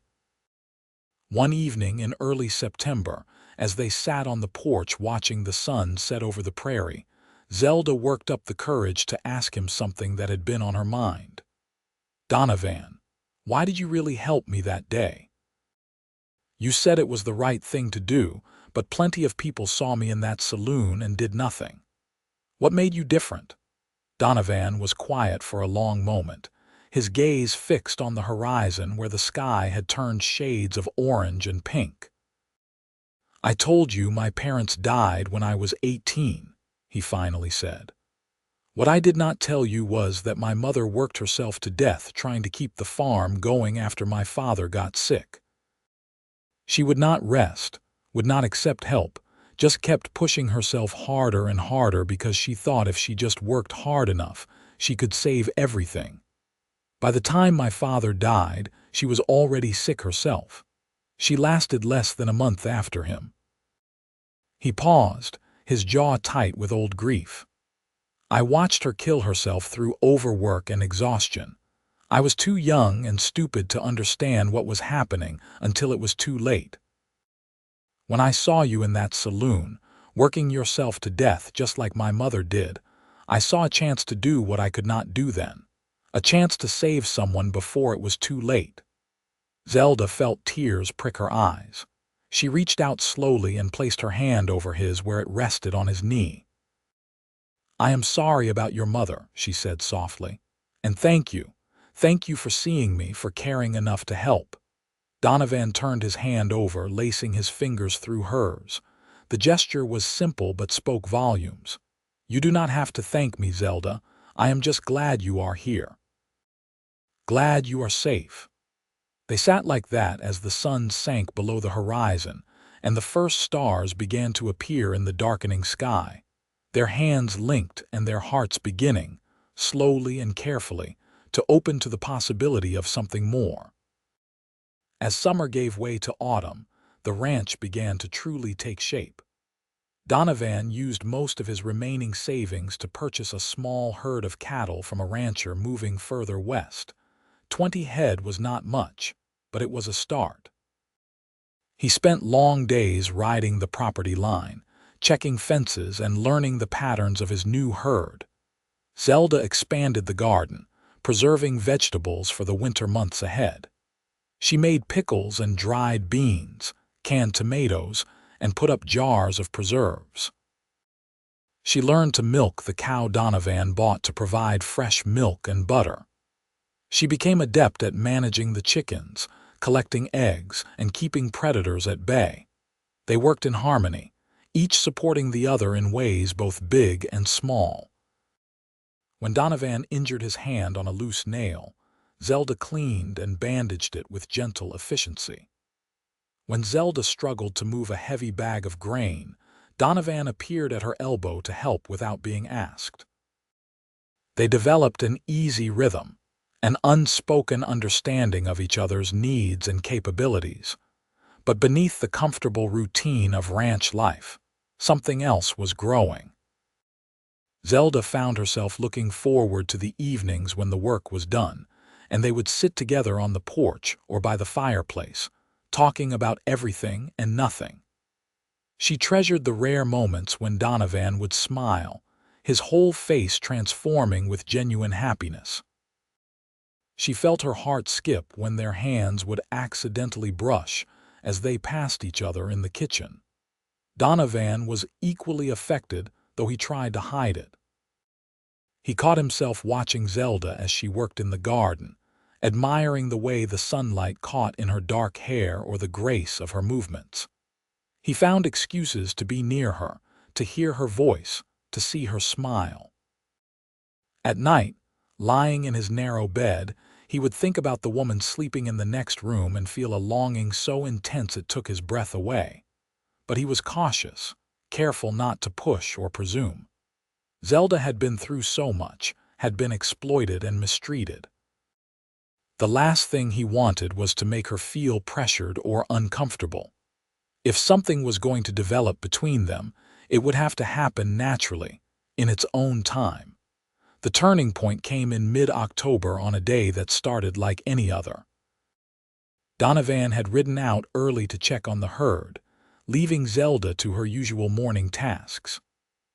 One evening in early September, as they sat on the porch watching the sun set over the prairie, Zelda worked up the courage to ask him something that had been on her mind. "Donovan, why did you really help me that day? You said it was the right thing to do, but plenty of people saw me in that saloon and did nothing. What made you different?" Donovan was quiet for a long moment, his gaze fixed on the horizon where the sky had turned shades of orange and pink. "I told you my parents died when I was 18, he finally said. "What I did not tell you was that my mother worked herself to death trying to keep the farm going after my father got sick. She would not rest, would not accept help, just kept pushing herself harder and harder because she thought if she just worked hard enough, she could save everything. By the time my father died, she was already sick herself. She lasted less than a month after him." He paused, his jaw tight with old grief. "I watched her kill herself through overwork and exhaustion. I was too young and stupid to understand what was happening until it was too late. When I saw you in that saloon, working yourself to death just like my mother did. I saw a chance to do what I could not do then. A chance to save someone before it was too late." Zelda felt tears prick her eyes. She reached out slowly and placed her hand over his where it rested on his knee. "I am sorry about your mother," she said softly. "And thank you. Thank you for seeing me, for caring enough to help." Donovan turned his hand over, lacing his fingers through hers. The gesture was simple but spoke volumes. "You do not have to thank me, Zelda. I am just glad you are here. Glad you are safe." They sat like that as the sun sank below the horizon and the first stars began to appear in the darkening sky, their hands linked and their hearts beginning, slowly and carefully, to open to the possibility of something more. As summer gave way to autumn, the ranch began to truly take shape. Donovan used most of his remaining savings to purchase a small herd of cattle from a rancher moving further west. 20 head was not much, but it was a start. He spent long days riding the property line, checking fences and learning the patterns of his new herd. Zelda expanded the garden, preserving vegetables for the winter months ahead. She made pickles and dried beans, canned tomatoes, and put up jars of preserves. She learned to milk the cow Donovan bought to provide fresh milk and butter. She became adept at managing the chickens, collecting eggs, and keeping predators at bay. They worked in harmony, each supporting the other in ways both big and small. When Donovan injured his hand on a loose nail, Zelda cleaned and bandaged it with gentle efficiency. When Zelda struggled to move a heavy bag of grain, Donovan appeared at her elbow to help without being asked. They developed an easy rhythm, an unspoken understanding of each other's needs and capabilities. But beneath the comfortable routine of ranch life, something else was growing. Zelda found herself looking forward to the evenings when the work was done, and they would sit together on the porch or by the fireplace, talking about everything and nothing. She treasured the rare moments when Donovan would smile, his whole face transforming with genuine happiness. She felt her heart skip when their hands would accidentally brush as they passed each other in the kitchen. Donovan was equally affected, though he tried to hide it. He caught himself watching Zelda as she worked in the garden, admiring the way the sunlight caught in her dark hair or the grace of her movements. He found excuses to be near her, to hear her voice, to see her smile. At night, lying in his narrow bed, he would think about the woman sleeping in the next room and feel a longing so intense it took his breath away. But he was cautious, careful not to push or presume. Zelda had been through so much, had been exploited and mistreated. The last thing he wanted was to make her feel pressured or uncomfortable. If something was going to develop between them, it would have to happen naturally, in its own time. The turning point came in mid-October on a day that started like any other. Donovan had ridden out early to check on the herd, leaving Zelda to her usual morning tasks.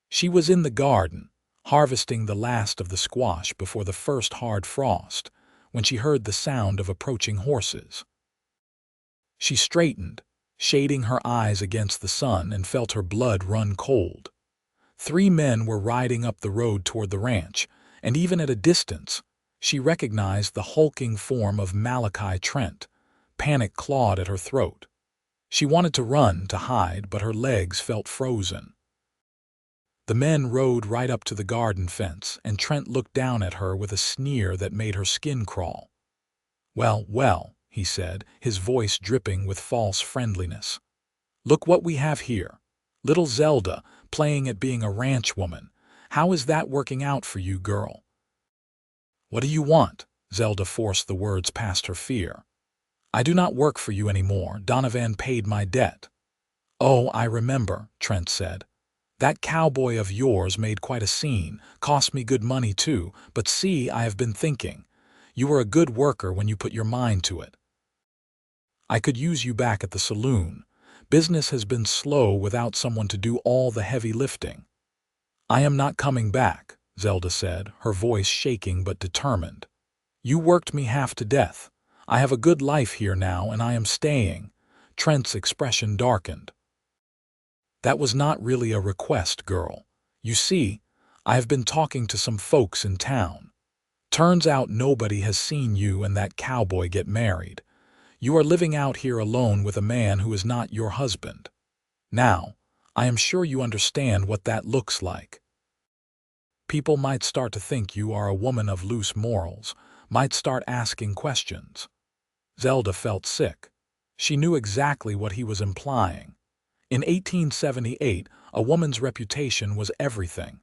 She was in the garden, harvesting the last of the squash before the first hard frost, when she heard the sound of approaching horses. She straightened, shading her eyes against the sun, and felt her blood run cold. 3 men were riding up the road toward the ranch, and even at a distance, she recognized the hulking form of Malachi Trent. Panic clawed at her throat. She wanted to run, to hide, but her legs felt frozen. The men rode right up to the garden fence, and Trent looked down at her with a sneer that made her skin crawl. "Well, well," he said, his voice dripping with false friendliness. "Look what we have here. Little Zelda, playing at being a ranch woman. How is that working out for you, girl?" "What do you want?" Zelda forced the words past her fear. "I do not work for you anymore. Donovan paid my debt." "Oh, I remember," Trent said. "That cowboy of yours made quite a scene, cost me good money too, but see, I have been thinking. You were a good worker when you put your mind to it. I could use you back at the saloon. Business has been slow without someone to do all the heavy lifting. I am not coming back, Zelda said, her voice shaking but determined. You worked me half to death. I have a good life here now and I am staying. Trent's expression darkened. That was not really a request, girl. You see, I have been talking to some folks in town. Turns out nobody has seen you and that cowboy get married. You are living out here alone with a man who is not your husband. Now, I am sure you understand what that looks like. People might start to think you are a woman of loose morals, might start asking questions. Zelda felt sick. She knew exactly what he was implying. In 1878, a woman's reputation was everything.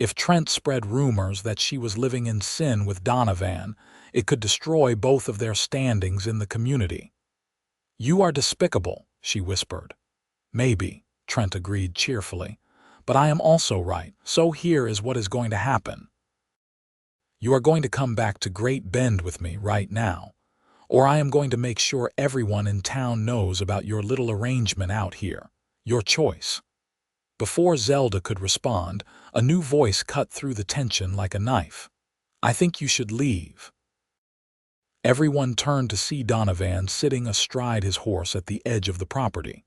If Trent spread rumors that she was living in sin with Donovan, it could destroy both of their standings in the community. You are despicable, she whispered. Maybe, Trent agreed cheerfully, but I am also right, so here is what is going to happen. You are going to come back to Great Bend with me right now, or I am going to make sure everyone in town knows about your little arrangement out here. Your choice. Before Zelda could respond, a new voice cut through the tension like a knife. I think you should leave. Everyone turned to see Donovan sitting astride his horse at the edge of the property.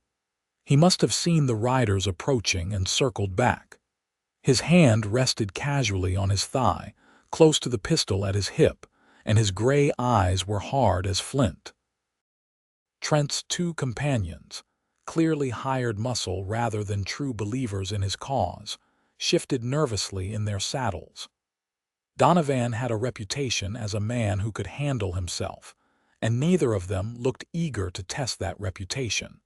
He must have seen the riders approaching and circled back. His hand rested casually on his thigh, close to the pistol at his hip, and his gray eyes were hard as flint. Trent's two companions, clearly hired muscle rather than true believers in his cause, shifted nervously in their saddles. Donovan had a reputation as a man who could handle himself, and neither of them looked eager to test that reputation.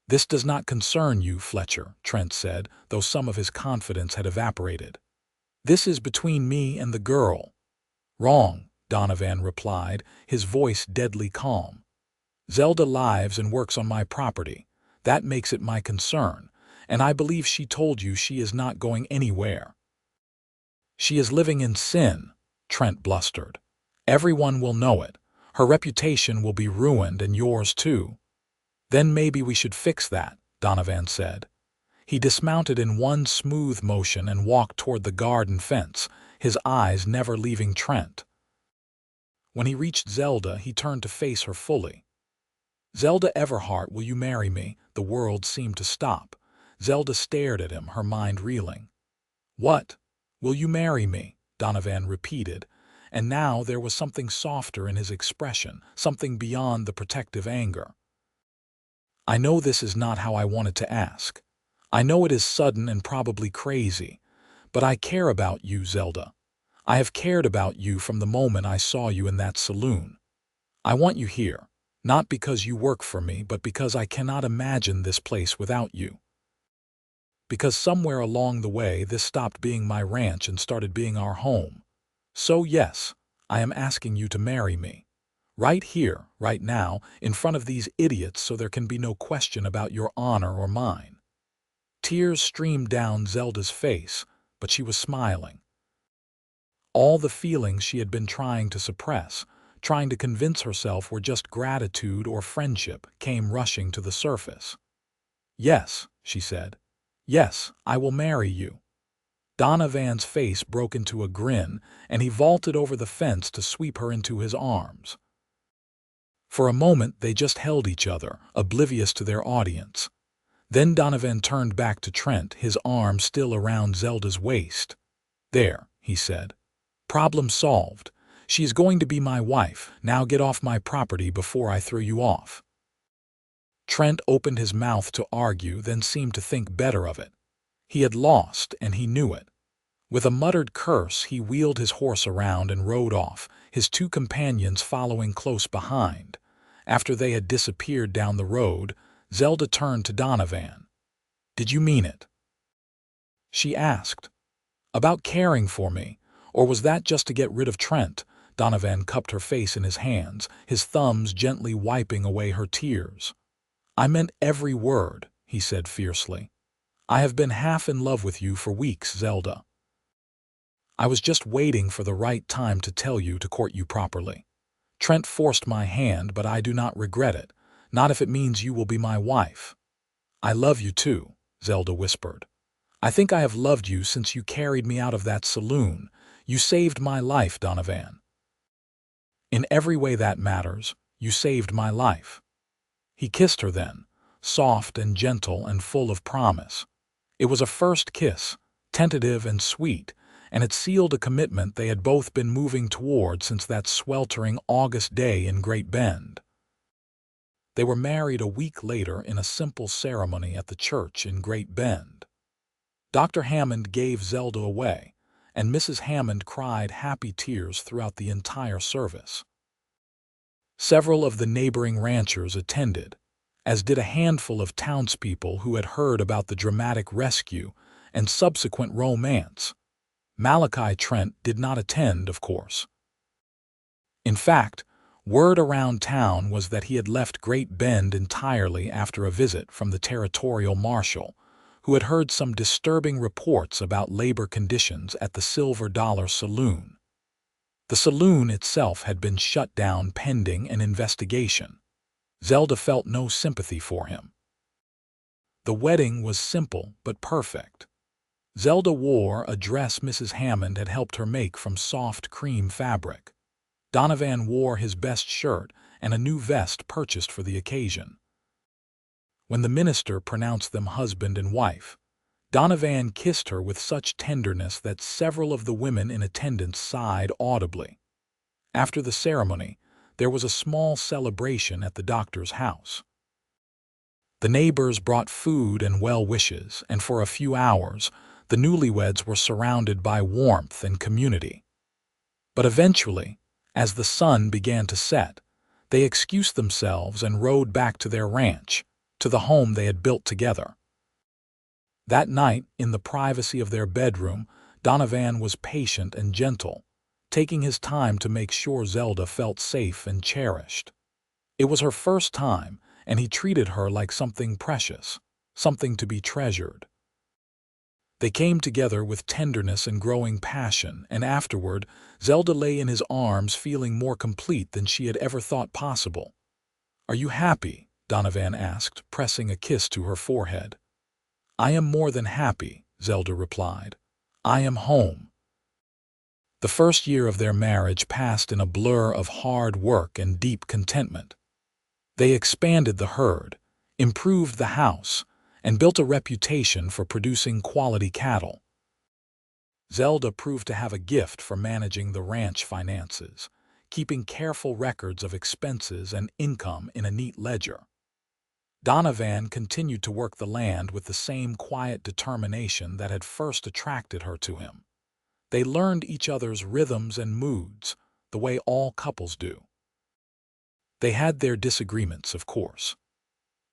This does not concern you, Fletcher, Trent said, though some of his confidence had evaporated. This is between me and the girl. Wrong, Donovan replied, his voice deadly calm. Zelda lives and works on my property. That makes it my concern, and I believe she told you she is not going anywhere. She is living in sin, Trent blustered. Everyone will know it. Her reputation will be ruined and yours too. Then maybe we should fix that, Donovan said. He dismounted in one smooth motion and walked toward the garden fence, his eyes never leaving Trent. When he reached Zelda, he turned to face her fully. Zelda Everhart, will you marry me? The world seemed to stop. Zelda stared at him, her mind reeling. What? Will you marry me? Donovan repeated, and now there was something softer in his expression, something beyond the protective anger. I know this is not how I wanted to ask. I know it is sudden and probably crazy, but I care about you, Zelda. I have cared about you from the moment I saw you in that saloon. I want you here, not because you work for me, but because I cannot imagine this place without you. Because somewhere along the way this stopped being my ranch and started being our home. So yes, I am asking you to marry me. Right here, right now, in front of these idiots so there can be no question about your honor or mine. Tears streamed down Zelda's face, but she was smiling. All the feelings she had been trying to suppress, trying to convince herself were just gratitude or friendship, came rushing to the surface. Yes, she said. Yes, I will marry you. Donovan's face broke into a grin, and he vaulted over the fence to sweep her into his arms. For a moment they just held each other, oblivious to their audience. Then Donovan turned back to Trent, his arm still around Zelda's waist. There, he said. Problem solved. She is going to be my wife. Now get off my property before I throw you off. Trent opened his mouth to argue, then seemed to think better of it. He had lost, and he knew it. With a muttered curse, he wheeled his horse around and rode off, his two companions following close behind. After they had disappeared down the road, Zelda turned to Donovan. Did you mean it? She asked. About caring for me, or was that just to get rid of Trent? Donovan cupped her face in his hands, his thumbs gently wiping away her tears. I meant every word, he said fiercely. I have been half in love with you for weeks, Zelda. I was just waiting for the right time to tell you to court you properly. Trent forced my hand, but I do not regret it. Not if it means you will be my wife." "I love you too," Zelda whispered. "I think I have loved you since you carried me out of that saloon. You saved my life, Donovan. In every way that matters, you saved my life." He kissed her then, soft and gentle and full of promise. It was a first kiss, tentative and sweet, and it sealed a commitment they had both been moving toward since that sweltering August day in Great Bend. They were married a week later in a simple ceremony at the church in Great Bend. Dr. Hammond gave Zelda away, and Mrs. Hammond cried happy tears throughout the entire service. Several of the neighboring ranchers attended, as did a handful of townspeople who had heard about the dramatic rescue and subsequent romance. Malachi Trent did not attend, of course. In fact, word around town was that he had left Great Bend entirely after a visit from the territorial marshal, who had heard some disturbing reports about labor conditions at the Silver Dollar Saloon. The saloon itself had been shut down pending an investigation. Zelda felt no sympathy for him. The wedding was simple but perfect. Zelda wore a dress Mrs. Hammond had helped her make from soft cream fabric. Donovan wore his best shirt and a new vest purchased for the occasion. When the minister pronounced them husband and wife, Donovan kissed her with such tenderness that several of the women in attendance sighed audibly. After the ceremony, there was a small celebration at the doctor's house. The neighbors brought food and well wishes, and for a few hours, the newlyweds were surrounded by warmth and community. But eventually, as the sun began to set, they excused themselves and rode back to their ranch, to the home they had built together. That night, in the privacy of their bedroom, Donovan was patient and gentle, taking his time to make sure Zelda felt safe and cherished. It was her first time, and he treated her like something precious, something to be treasured. They came together with tenderness and growing passion, and afterward, Zelda lay in his arms feeling more complete than she had ever thought possible. "Are you happy?" Donovan asked, pressing a kiss to her forehead. "I am more than happy," Zelda replied. "I am home." The first year of their marriage passed in a blur of hard work and deep contentment. They expanded the herd, improved the house, and built a reputation for producing quality cattle. Zelda proved to have a gift for managing the ranch finances, keeping careful records of expenses and income in a neat ledger. Donovan continued to work the land with the same quiet determination that had first attracted her to him. They learned each other's rhythms and moods, the way all couples do. They had their disagreements, of course.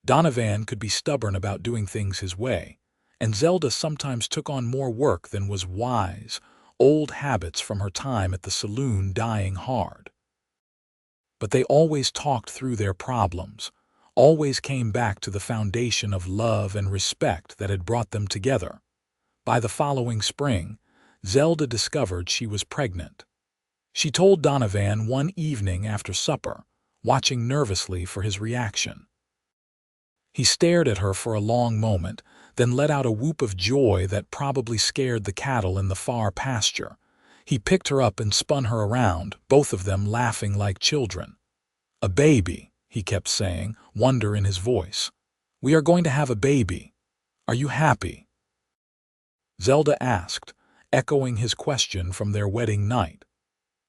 Donovan could be stubborn about doing things his way, and Zelda sometimes took on more work than was wise, old habits from her time at the saloon dying hard. But they always talked through their problems, always came back to the foundation of love and respect that had brought them together. By the following spring, Zelda discovered she was pregnant. She told Donovan one evening after supper, watching nervously for his reaction. He stared at her for a long moment, then let out a whoop of joy that probably scared the cattle in the far pasture. He picked her up and spun her around, both of them laughing like children. "A baby," he kept saying, wonder in his voice. "We are going to have a baby. Are you happy?" Zelda asked, echoing his question from their wedding night.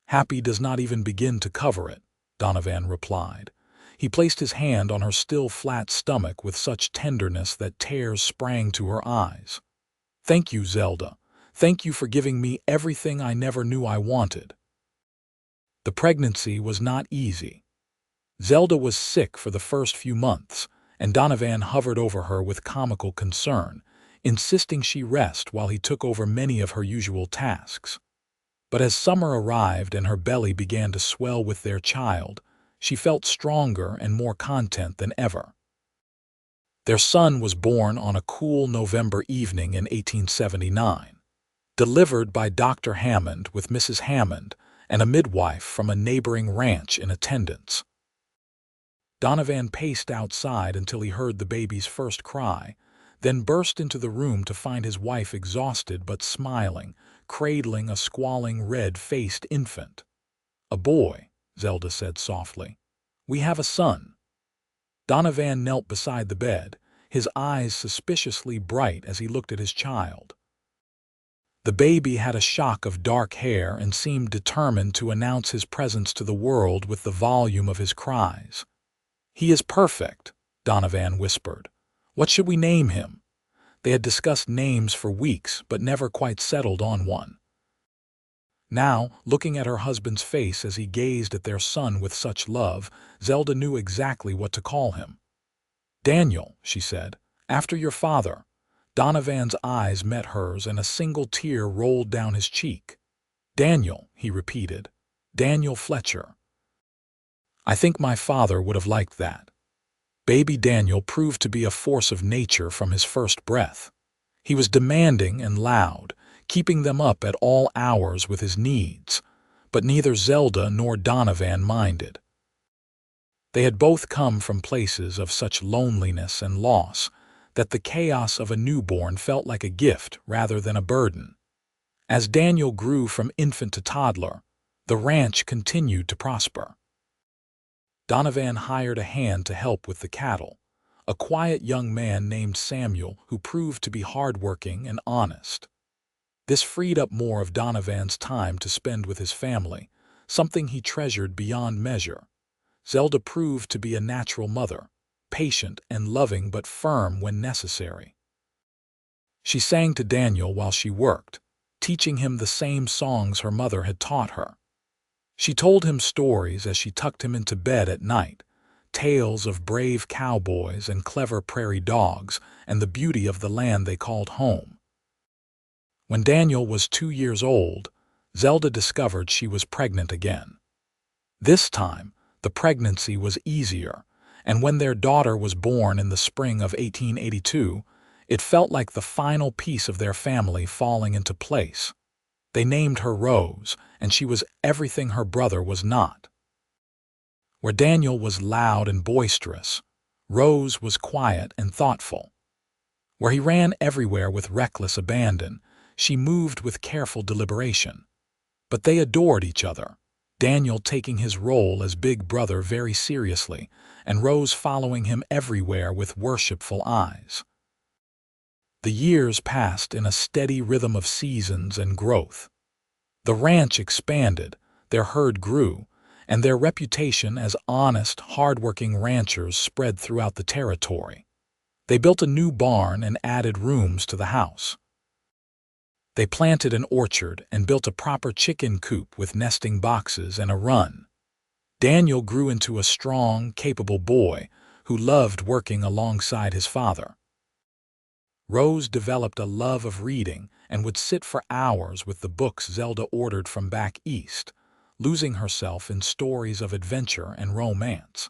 "Happy does not even begin to cover it," Donovan replied. He placed his hand on her still flat stomach with such tenderness that tears sprang to her eyes. "Thank you, Zelda. Thank you for giving me everything I never knew I wanted." The pregnancy was not easy. Zelda was sick for the first few months, and Donovan hovered over her with comical concern, insisting she rest while he took over many of her usual tasks. But as summer arrived and her belly began to swell with their child, she felt stronger and more content than ever. Their son was born on a cool November evening in 1879, delivered by Dr. Hammond with Mrs. Hammond and a midwife from a neighboring ranch in attendance. Donovan paced outside until he heard the baby's first cry, then burst into the room to find his wife exhausted but smiling, cradling a squalling red-faced infant. "A boy," Zelda said softly. "We have a son." Donovan knelt beside the bed, his eyes suspiciously bright as he looked at his child. The baby had a shock of dark hair and seemed determined to announce his presence to the world with the volume of his cries. "He is perfect," Donovan whispered. "What should we name him?" They had discussed names for weeks but never quite settled on one. Now, looking at her husband's face as he gazed at their son with such love, Zelda knew exactly what to call him. "Daniel," she said, "after your father." Donovan's eyes met hers and a single tear rolled down his cheek. "Daniel," he repeated. "Daniel Fletcher." "I think my father would have liked that." Baby Daniel proved to be a force of nature from his first breath. He was demanding and loud, keeping them up at all hours with his needs, but neither Zelda nor Donovan minded. They had both come from places of such loneliness and loss that the chaos of a newborn felt like a gift rather than a burden. As Daniel grew from infant to toddler, the ranch continued to prosper. Donovan hired a hand to help with the cattle, a quiet young man named Samuel who proved to be hardworking and honest. This freed up more of Donovan's time to spend with his family, something he treasured beyond measure. Zelda proved to be a natural mother, patient and loving but firm when necessary. She sang to Daniel while she worked, teaching him the same songs her mother had taught her. She told him stories as she tucked him into bed at night, tales of brave cowboys and clever prairie dogs and the beauty of the land they called home. When Daniel was 2 years old, Zelda discovered she was pregnant again. This time, the pregnancy was easier, and when their daughter was born in the spring of 1882, it felt like the final piece of their family falling into place. They named her Rose, and she was everything her brother was not. Where Daniel was loud and boisterous, Rose was quiet and thoughtful. Where he ran everywhere with reckless abandon, she moved with careful deliberation. But they adored each other, Daniel taking his role as big brother very seriously, and Rose following him everywhere with worshipful eyes. The years passed in a steady rhythm of seasons and growth. The ranch expanded, their herd grew, and their reputation as honest, hard-working ranchers spread throughout the territory. They built a new barn and added rooms to the house. They planted an orchard and built a proper chicken coop with nesting boxes and a run. Daniel grew into a strong, capable boy who loved working alongside his father. Rose developed a love of reading and would sit for hours with the books Zelda ordered from back east, losing herself in stories of adventure and romance.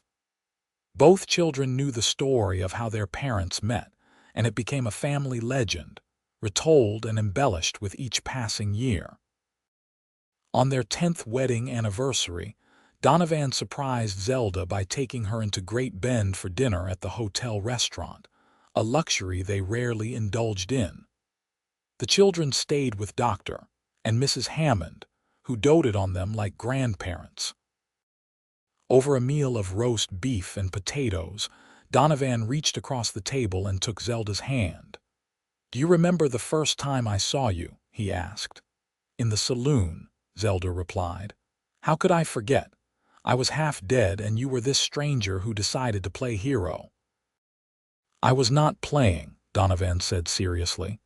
Both children knew the story of how their parents met, and it became a family legend, retold and embellished with each passing year. On their 10th wedding anniversary, Donovan surprised Zelda by taking her into Great Bend for dinner at the hotel restaurant, a luxury they rarely indulged in. The children stayed with Dr. and Mrs. Hammond, who doted on them like grandparents. Over a meal of roast beef and potatoes, Donovan reached across the table and took Zelda's hand. "Do you remember the first time I saw you?" he asked. "In the saloon," Zelda replied. "How could I forget? I was half dead and you were this stranger who decided to play hero." "I was not playing," Donovan said seriously.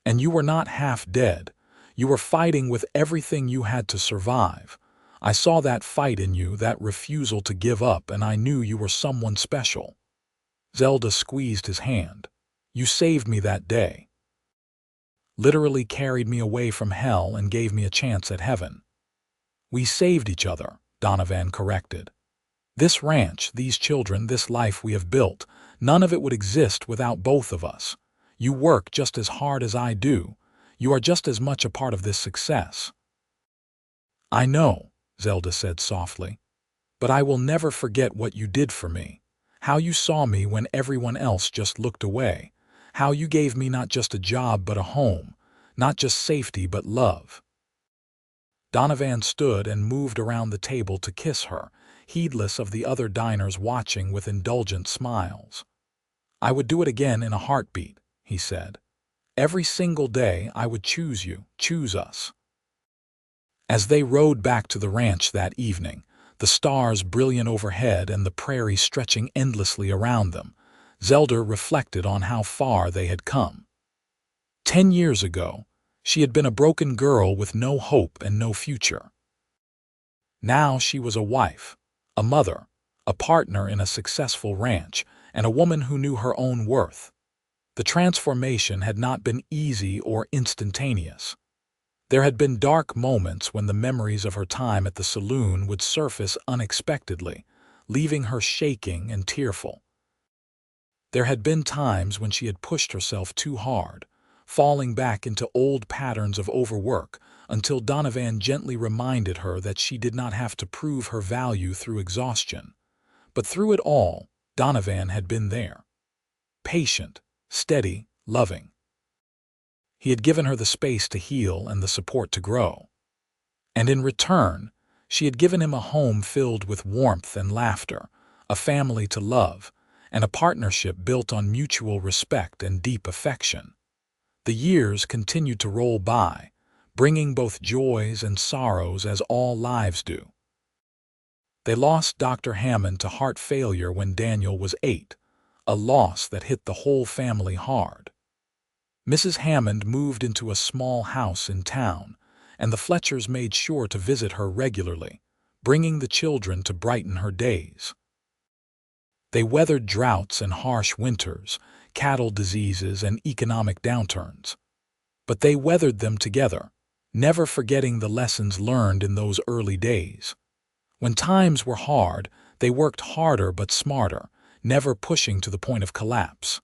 "And you were not half dead. You were fighting with everything you had to survive. I saw that fight in you, that refusal to give up, and I knew you were someone special." Zelda squeezed his hand. "You saved me that day. Literally carried me away from hell and gave me a chance at heaven." "We saved each other," Donovan corrected. "This ranch, these children, this life we have built, none of it would exist without both of us. You work just as hard as I do. You are just as much a part of this success." "I know," Zelda said softly, "but I will never forget what you did for me. How you saw me when everyone else just looked away. How you gave me not just a job but a home, not just safety but love." Donovan stood and moved around the table to kiss her, heedless of the other diners watching with indulgent smiles. "I would do it again in a heartbeat," he said. "Every single day I would choose you, choose us." As they rode back to the ranch that evening, the stars brilliant overhead and the prairie stretching endlessly around them, Zelda reflected on how far they had come. 10 years ago, she had been a broken girl with no hope and no future. Now she was a wife, a mother, a partner in a successful ranch, and a woman who knew her own worth. The transformation had not been easy or instantaneous. There had been dark moments when the memories of her time at the saloon would surface unexpectedly, leaving her shaking and tearful. There had been times when she had pushed herself too hard, falling back into old patterns of overwork until Donovan gently reminded her that she did not have to prove her value through exhaustion. But through it all, Donovan had been there. Patient, steady, loving. He had given her the space to heal and the support to grow. And in return, she had given him a home filled with warmth and laughter, a family to love, and a partnership built on mutual respect and deep affection. The years continued to roll by, bringing both joys and sorrows as all lives do. They lost Dr. Hammond to heart failure when Daniel was 8, a loss that hit the whole family hard. Mrs. Hammond moved into a small house in town, and the Fletchers made sure to visit her regularly, bringing the children to brighten her days. They weathered droughts and harsh winters, cattle diseases and economic downturns. But they weathered them together, never forgetting the lessons learned in those early days. When times were hard, they worked harder but smarter, never pushing to the point of collapse.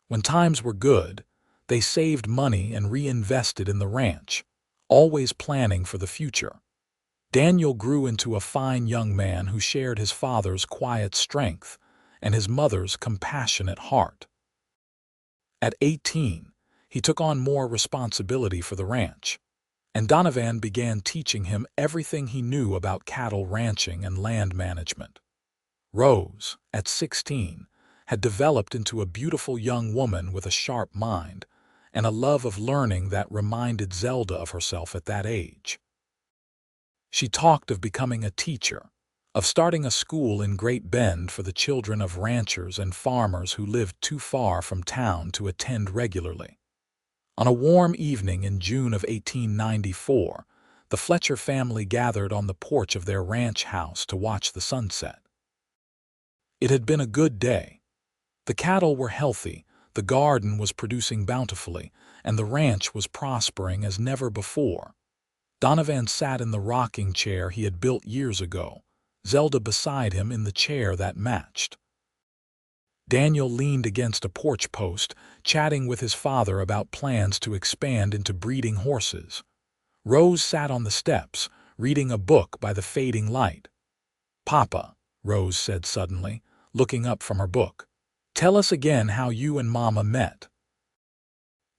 When times were good, they saved money and reinvested in the ranch, always planning for the future. Daniel grew into a fine young man who shared his father's quiet strength and his mother's compassionate heart. At 18, he took on more responsibility for the ranch, and Donovan began teaching him everything he knew about cattle ranching and land management. Rose, at 16, had developed into a beautiful young woman with a sharp mind and a love of learning that reminded Zelda of herself at that age. She talked of becoming a teacher, of starting a school in Great Bend for the children of ranchers and farmers who lived too far from town to attend regularly. On a warm evening in June of 1894, the Fletcher family gathered on the porch of their ranch house to watch the sunset. It had been a good day. The cattle were healthy, the garden was producing bountifully, and the ranch was prospering as never before. Donovan sat in the rocking chair he had built years ago, Zelda beside him in the chair that matched. Daniel leaned against a porch post, chatting with his father about plans to expand into breeding horses. Rose sat on the steps, reading a book by the fading light. "Papa," Rose said suddenly, looking up from her book, "tell us again how you and Mama met."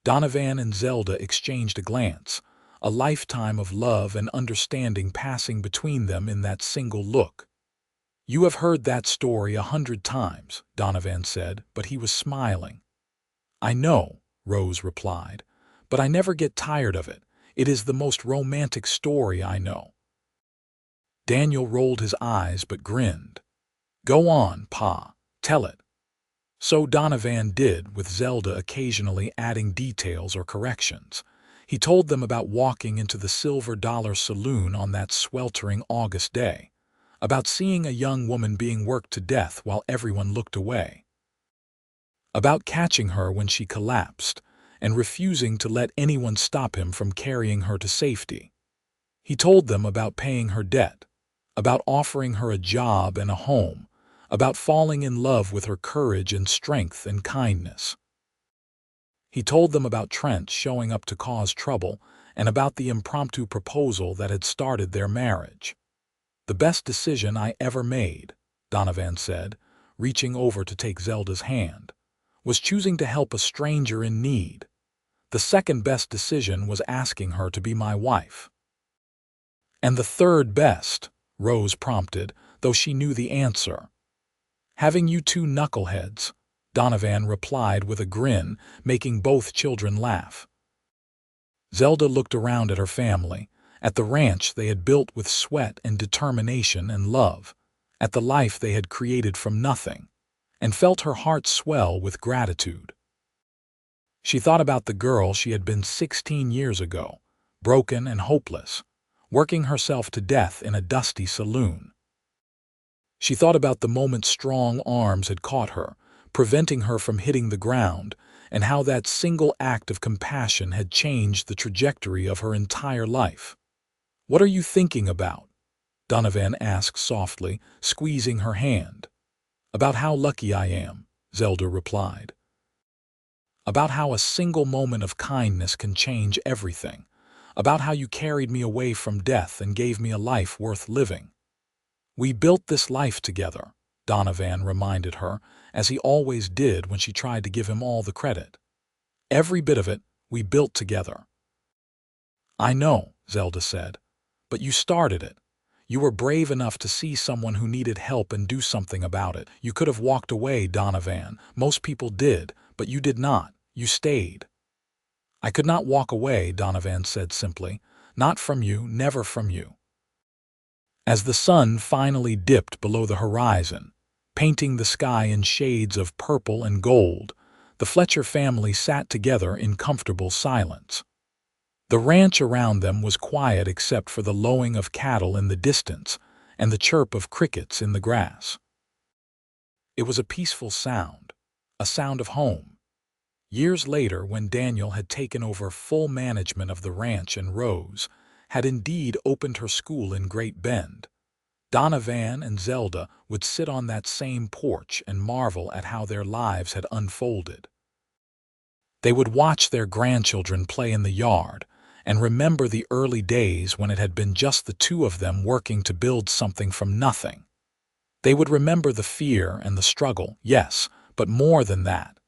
Donovan and Zelda exchanged a glance, a lifetime of love and understanding passing between them in that single look. "You have heard that story 100 times," Donovan said, but he was smiling. "I know," Rose replied, "but I never get tired of it. It is the most romantic story I know." Daniel rolled his eyes but grinned. "Go on, Pa, tell it." So Donovan did, with Zelda occasionally adding details or corrections. He told them about walking into the Silver Dollar Saloon on that sweltering August day, about seeing a young woman being worked to death while everyone looked away, about catching her when she collapsed and refusing to let anyone stop him from carrying her to safety. He told them about paying her debt, about offering her a job and a home, about falling in love with her courage and strength and kindness. He told them about Trent showing up to cause trouble and about the impromptu proposal that had started their marriage. "The best decision I ever made," Donovan said, reaching over to take Zelda's hand, was choosing to help a stranger in need. The second best decision was asking her to be my wife. And the third best, Rose prompted, though she knew the answer. Having you two knuckleheads, Donovan replied with a grin, making both children laugh. Zelda looked around at her family, at the ranch they had built with sweat and determination and love, at the life they had created from nothing, and felt her heart swell with gratitude. She thought about the girl she had been 16 years ago, broken and hopeless, working herself to death in a dusty saloon. She thought about the moment strong arms had caught her, preventing her from hitting the ground, and how that single act of compassion had changed the trajectory of her entire life. "What are you thinking about?" Donovan asked softly, squeezing her hand. "About how lucky I am," Zelda replied. "About how a single moment of kindness can change everything. About how you carried me away from death and gave me a life worth living." "We built this life together," Donovan reminded her, as he always did when she tried to give him all the credit. "Every bit of it, we built together." "I know," Zelda said, "but you started it. You were brave enough to see someone who needed help and do something about it. You could have walked away, Donovan. Most people did, but you did not. You stayed." "I could not walk away," Donovan said simply. "Not from you, never from you." As the sun finally dipped below the horizon, painting the sky in shades of purple and gold, the Fletcher family sat together in comfortable silence. The ranch around them was quiet except for the lowing of cattle in the distance and the chirp of crickets in the grass. It was a peaceful sound, a sound of home. Years later, when Daniel had taken over full management of the ranch and Rose had indeed opened her school in Great Bend, Donovan and Zelda would sit on that same porch and marvel at how their lives had unfolded. They would watch their grandchildren play in the yard and remember the early days when it had been just the two of them working to build something from nothing. They would remember the fear and the struggle, yes, but more than that,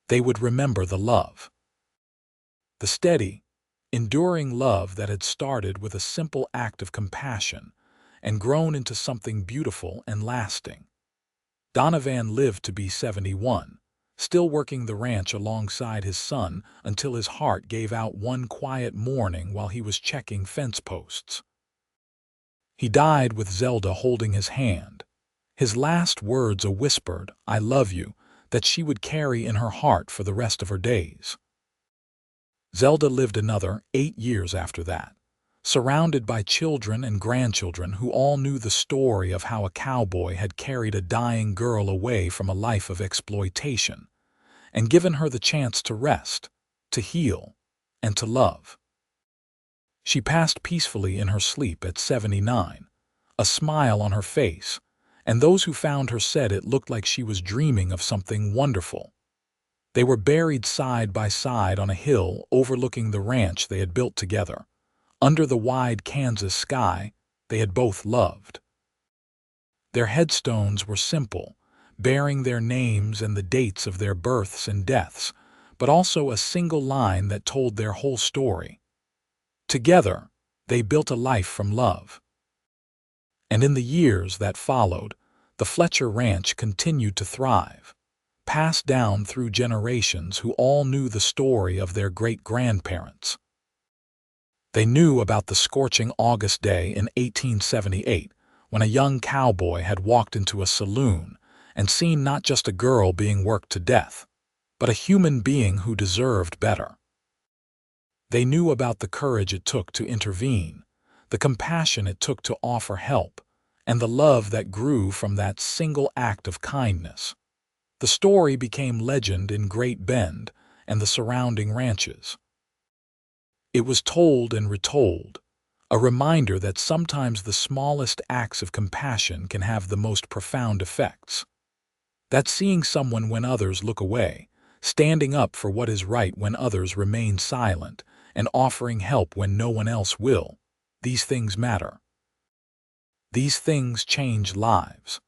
they would remember the love. The steady, enduring love that had started with a simple act of compassion and grown into something beautiful and lasting. Donovan lived to be 71, still working the ranch alongside his son until his heart gave out one quiet morning while he was checking fence posts. He died with Zelda holding his hand, his last words a whispered, "I love you," that she would carry in her heart for the rest of her days. Zelda lived another 8 years after that, surrounded by children and grandchildren who all knew the story of how a cowboy had carried a dying girl away from a life of exploitation and given her the chance to rest, to heal, and to love. She passed peacefully in her sleep at 79, a smile on her face, and those who found her said it looked like she was dreaming of something wonderful. They were buried side by side on a hill overlooking the ranch they had built together, under the wide Kansas sky they had both loved. Their headstones were simple, bearing their names and the dates of their births and deaths, but also a single line that told their whole story. Together, they built a life from love. And in the years that followed, the Fletcher Ranch continued to thrive, passed down through generations who all knew the story of their great-grandparents. They knew about the scorching August day in 1878 when a young cowboy had walked into a saloon and seen not just a girl being worked to death, but a human being who deserved better. They knew about the courage it took to intervene, the compassion it took to offer help, and the love that grew from that single act of kindness. The story became legend in Great Bend and the surrounding ranches. It was told and retold, a reminder that sometimes the smallest acts of compassion can have the most profound effects. That seeing someone when others look away, standing up for what is right when others remain silent, and offering help when no one else will, these things matter. These things change lives.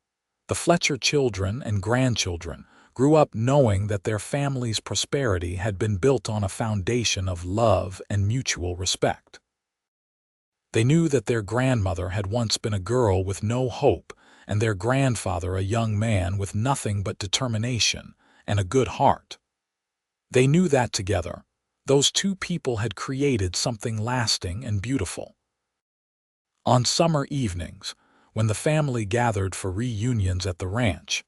The Fletcher children and grandchildren grew up knowing that their family's prosperity had been built on a foundation of love and mutual respect. They knew that their grandmother had once been a girl with no hope, and their grandfather a young man with nothing but determination and a good heart. They knew that together, those two people had created something lasting and beautiful. On summer evenings, when the family gathered for reunions at the ranch,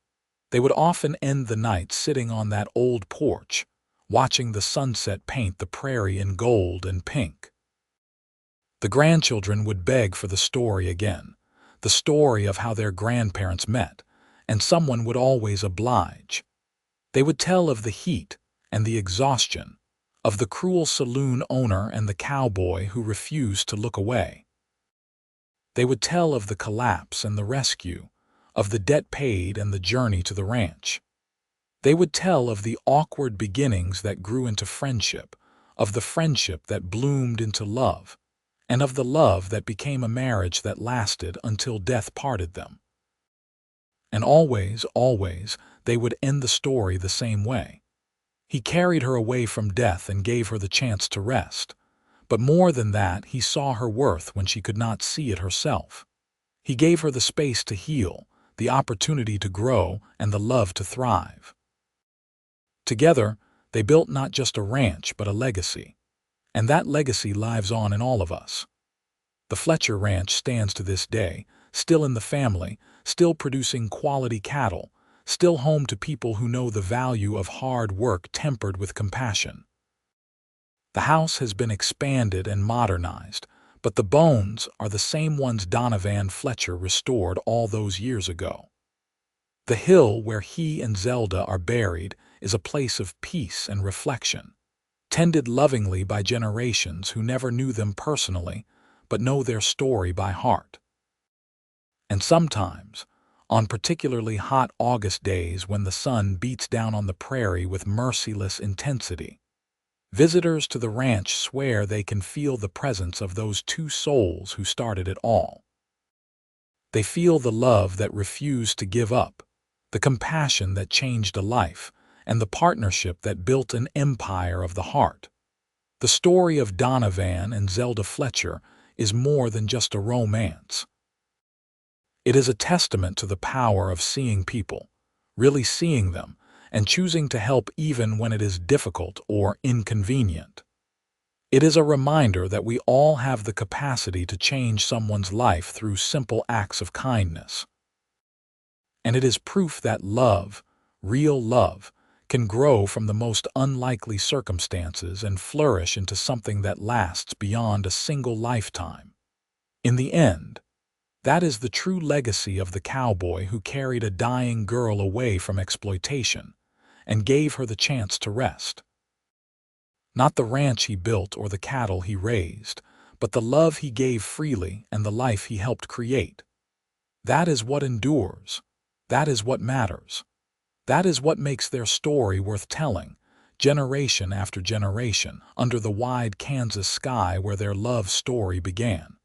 they would often end the night sitting on that old porch, watching the sunset paint the prairie in gold and pink. The grandchildren would beg for the story again, the story of how their grandparents met, and someone would always oblige. They would tell of the heat and the exhaustion, of the cruel saloon owner and the cowboy who refused to look away. They would tell of the collapse and the rescue, of the debt paid and the journey to the ranch. They would tell of the awkward beginnings that grew into friendship, of the friendship that bloomed into love, and of the love that became a marriage that lasted until death parted them. And always, always, they would end the story the same way. He carried her away from death and gave her the chance to rest. But more than that, he saw her worth when she could not see it herself. He gave her the space to heal, the opportunity to grow, and the love to thrive. Together, they built not just a ranch, but a legacy. And that legacy lives on in all of us. The Fletcher Ranch stands to this day, still in the family, still producing quality cattle, still home to people who know the value of hard work tempered with compassion. The house has been expanded and modernized, but the bones are the same ones Donovan Fletcher restored all those years ago. The hill where he and Zelda are buried is a place of peace and reflection, tended lovingly by generations who never knew them personally, but know their story by heart. And sometimes, on particularly hot August days when the sun beats down on the prairie with merciless intensity, visitors to the ranch swear they can feel the presence of those two souls who started it all. They feel the love that refused to give up, the compassion that changed a life, and the partnership that built an empire of the heart. The story of Donovan and Zelda Fletcher is more than just a romance. It is a testament to the power of seeing people, really seeing them, and choosing to help even when it is difficult or inconvenient. It is a reminder that we all have the capacity to change someone's life through simple acts of kindness. And it is proof that love, real love, can grow from the most unlikely circumstances and flourish into something that lasts beyond a single lifetime. In the end, that is the true legacy of the cowboy who carried a dying girl away from exploitation and gave her the chance to rest. Not the ranch he built or the cattle he raised, but the love he gave freely and the life he helped create. That is what endures. That is what matters. That is what makes their story worth telling, generation after generation, under the wide Kansas sky where their love story began.